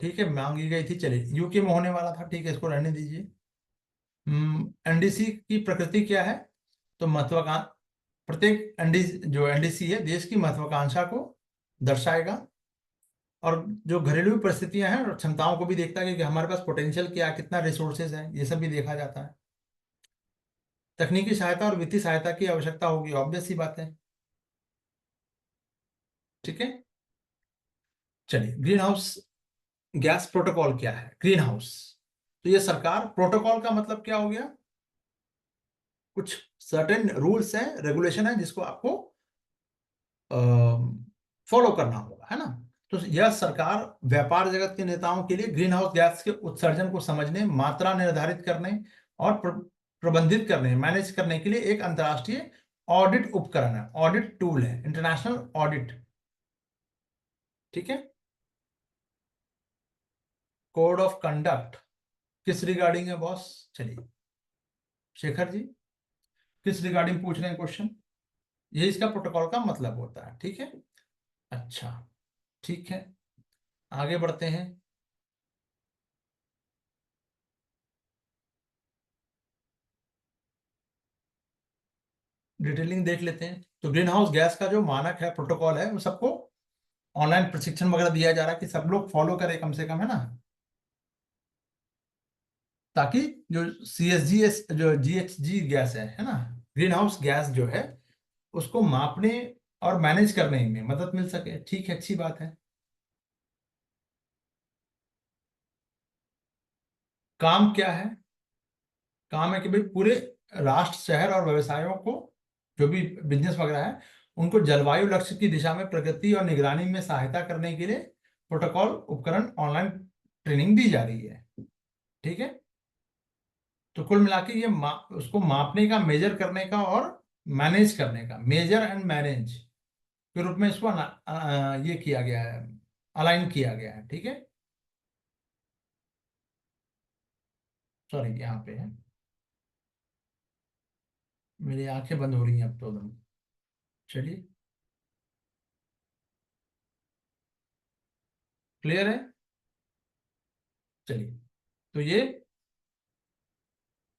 ठीक है, मांगी गई थी। चलिए, यूके में होने वाला था, ठीक है, इसको रहने दीजिए। NDC की प्रकृति क्या है? तो महत्वाकांक्षा, प्रत्येक NDC है देश की महत्वाकांक्षा को दर्शाएगा, और जो घरेलू परिस्थितियां हैं और क्षमताओं को भी देखता है कि हमारे पास पोटेंशियल क्या है, कितना रिसोर्सेज है, ये सब भी देखा जाता है। तकनीकी सहायता और वित्तीय सहायता की आवश्यकता होगी, ऑब्वियस सी बात है। ठीक है, चलिए ग्रीन हाउस गैस प्रोटोकॉल क्या है? ग्रीन हाउस, तो ये सरकार, प्रोटोकॉल का मतलब क्या हो गया? कुछ सर्टेन रूल्स है, रेगुलेशन है जिसको आपको फॉलो करना होगा, है ना। तो यह सरकार व्यापार जगत के नेताओं के लिए ग्रीन हाउस गैस के उत्सर्जन को समझने, मात्रा निर्धारित करने और प्रबंधित करने, मैनेज करने के लिए एक अंतर्राष्ट्रीय ऑडिट उपकरण है, ऑडिट टूल है, इंटरनेशनल ऑडिट। ठीक है, कोड ऑफ कंडक्ट किस रिगार्डिंग है बॉस? चलिए शेखर जी, किस रिगार्डिंग पूछ रहे हैं क्वेश्चन? ये इसका प्रोटोकॉल का मतलब होता है। ठीक है, अच्छा, ठीक है, आगे बढ़ते हैं। डिटेलिंग देख लेते हैं। तो ग्रीन हाउस गैस का जो मानक है, प्रोटोकॉल है, वो सबको ऑनलाइन प्रशिक्षण वगैरह दिया जा रहा है कि सब लोग फॉलो करें कम से कम, है ना, ताकि जो CSGS जो GHG गैस है ना, ग्रीन हाउस गैस जो है, उसको मापने और मैनेज करने में मदद मिल सके। ठीक है, अच्छी बात है। काम क्या है? काम है कि भाई पूरे राष्ट्र, शहर और व्यवसायों को, जो भी बिजनेस वगैरह है, उनको जलवायु लक्ष्य की दिशा में प्रगति और निगरानी में सहायता करने के लिए प्रोटोकॉल, उपकरण, ऑनलाइन ट्रेनिंग दी जा रही है। ठीक है। तो कुल मिला के ये उसको मापने का, मेजर करने का और मैनेज करने का, मेजर एंड मैनेज के रूप में इसको ये किया गया है, अलाइन किया गया है। ठीक है। सॉरी, यहाँ पे है, मेरी आंखें बंद हो रही हैं अब तो एकदम। चलिए, क्लियर है। चलिए, तो ये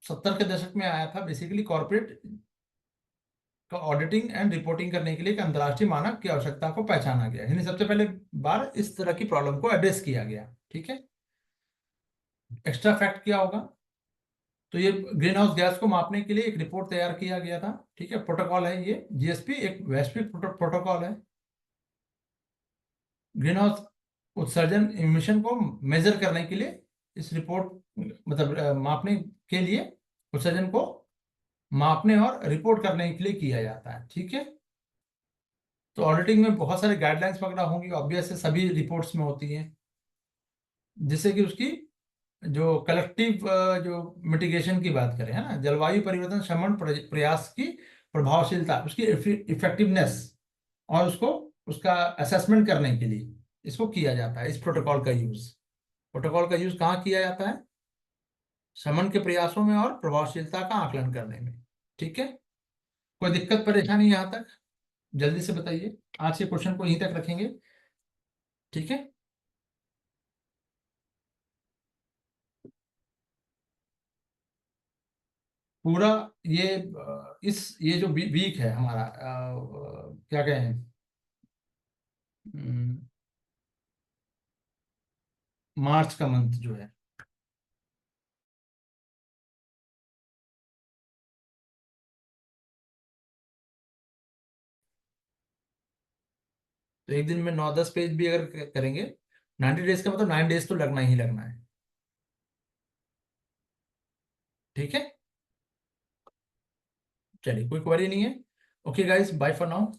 70 के दशक में आया था। बेसिकली कॉर्पोरेट का ऑडिटिंग एंड रिपोर्टिंग करने के लिए एक अंतर्राष्ट्रीय मानक की आवश्यकता को पहचाना गया, यानी सबसे पहले बार इस तरह की प्रॉब्लम को एड्रेस किया गया। ठीक है। एक्स्ट्रा फैक्ट क्या होगा? तो ये ग्रीन हाउस गैस को मापने के लिए एक रिपोर्ट तैयार किया गया था। ठीक है। प्रोटोकॉल है ये, जीएसपी एक वैश्विक प्रोटोकॉल है। ग्रीन हाउस उत्सर्जन इमिशन को मेजर करने के लिए इस रिपोर्ट, मतलब मापने के लिए, उत्सर्जन को मापने और रिपोर्ट करने के लिए किया जाता है। ठीक है। तो ऑडिटिंग में बहुत सारे गाइडलाइंस वगैरह होंगी, ऑब्वियस है, सभी रिपोर्ट्स में होती हैं, जिससे कि उसकी जो कलेक्टिव जो मिटिगेशन की बात करें, है ना, जलवायु परिवर्तन शमन प्रयास की प्रभावशीलता, उसकी इफेक्टिवनेस, और उसको, उसका असेसमेंट करने के लिए इसको किया जाता है, इस प्रोटोकॉल का यूज। प्रोटोकॉल का यूज कहाँ किया जाता है? शमन के प्रयासों में और प्रभावशीलता का आकलन करने में। ठीक है। कोई दिक्कत परेशानी यहाँ तक? जल्दी से बताइए, आज के क्वेश्चन को यहीं तक रखेंगे। ठीक है। पूरा ये इस ये जो वीक है हमारा, क्या कहें, हम्म, मार्च का मंथ जो है, तो एक दिन में 9-10 पेज भी अगर करेंगे, 90 डेज का मतलब 9 डेज तो लगना ही लगना है। ठीक है। चलिए, कोई क्वेरी नहीं है। Okay guys, bye for now.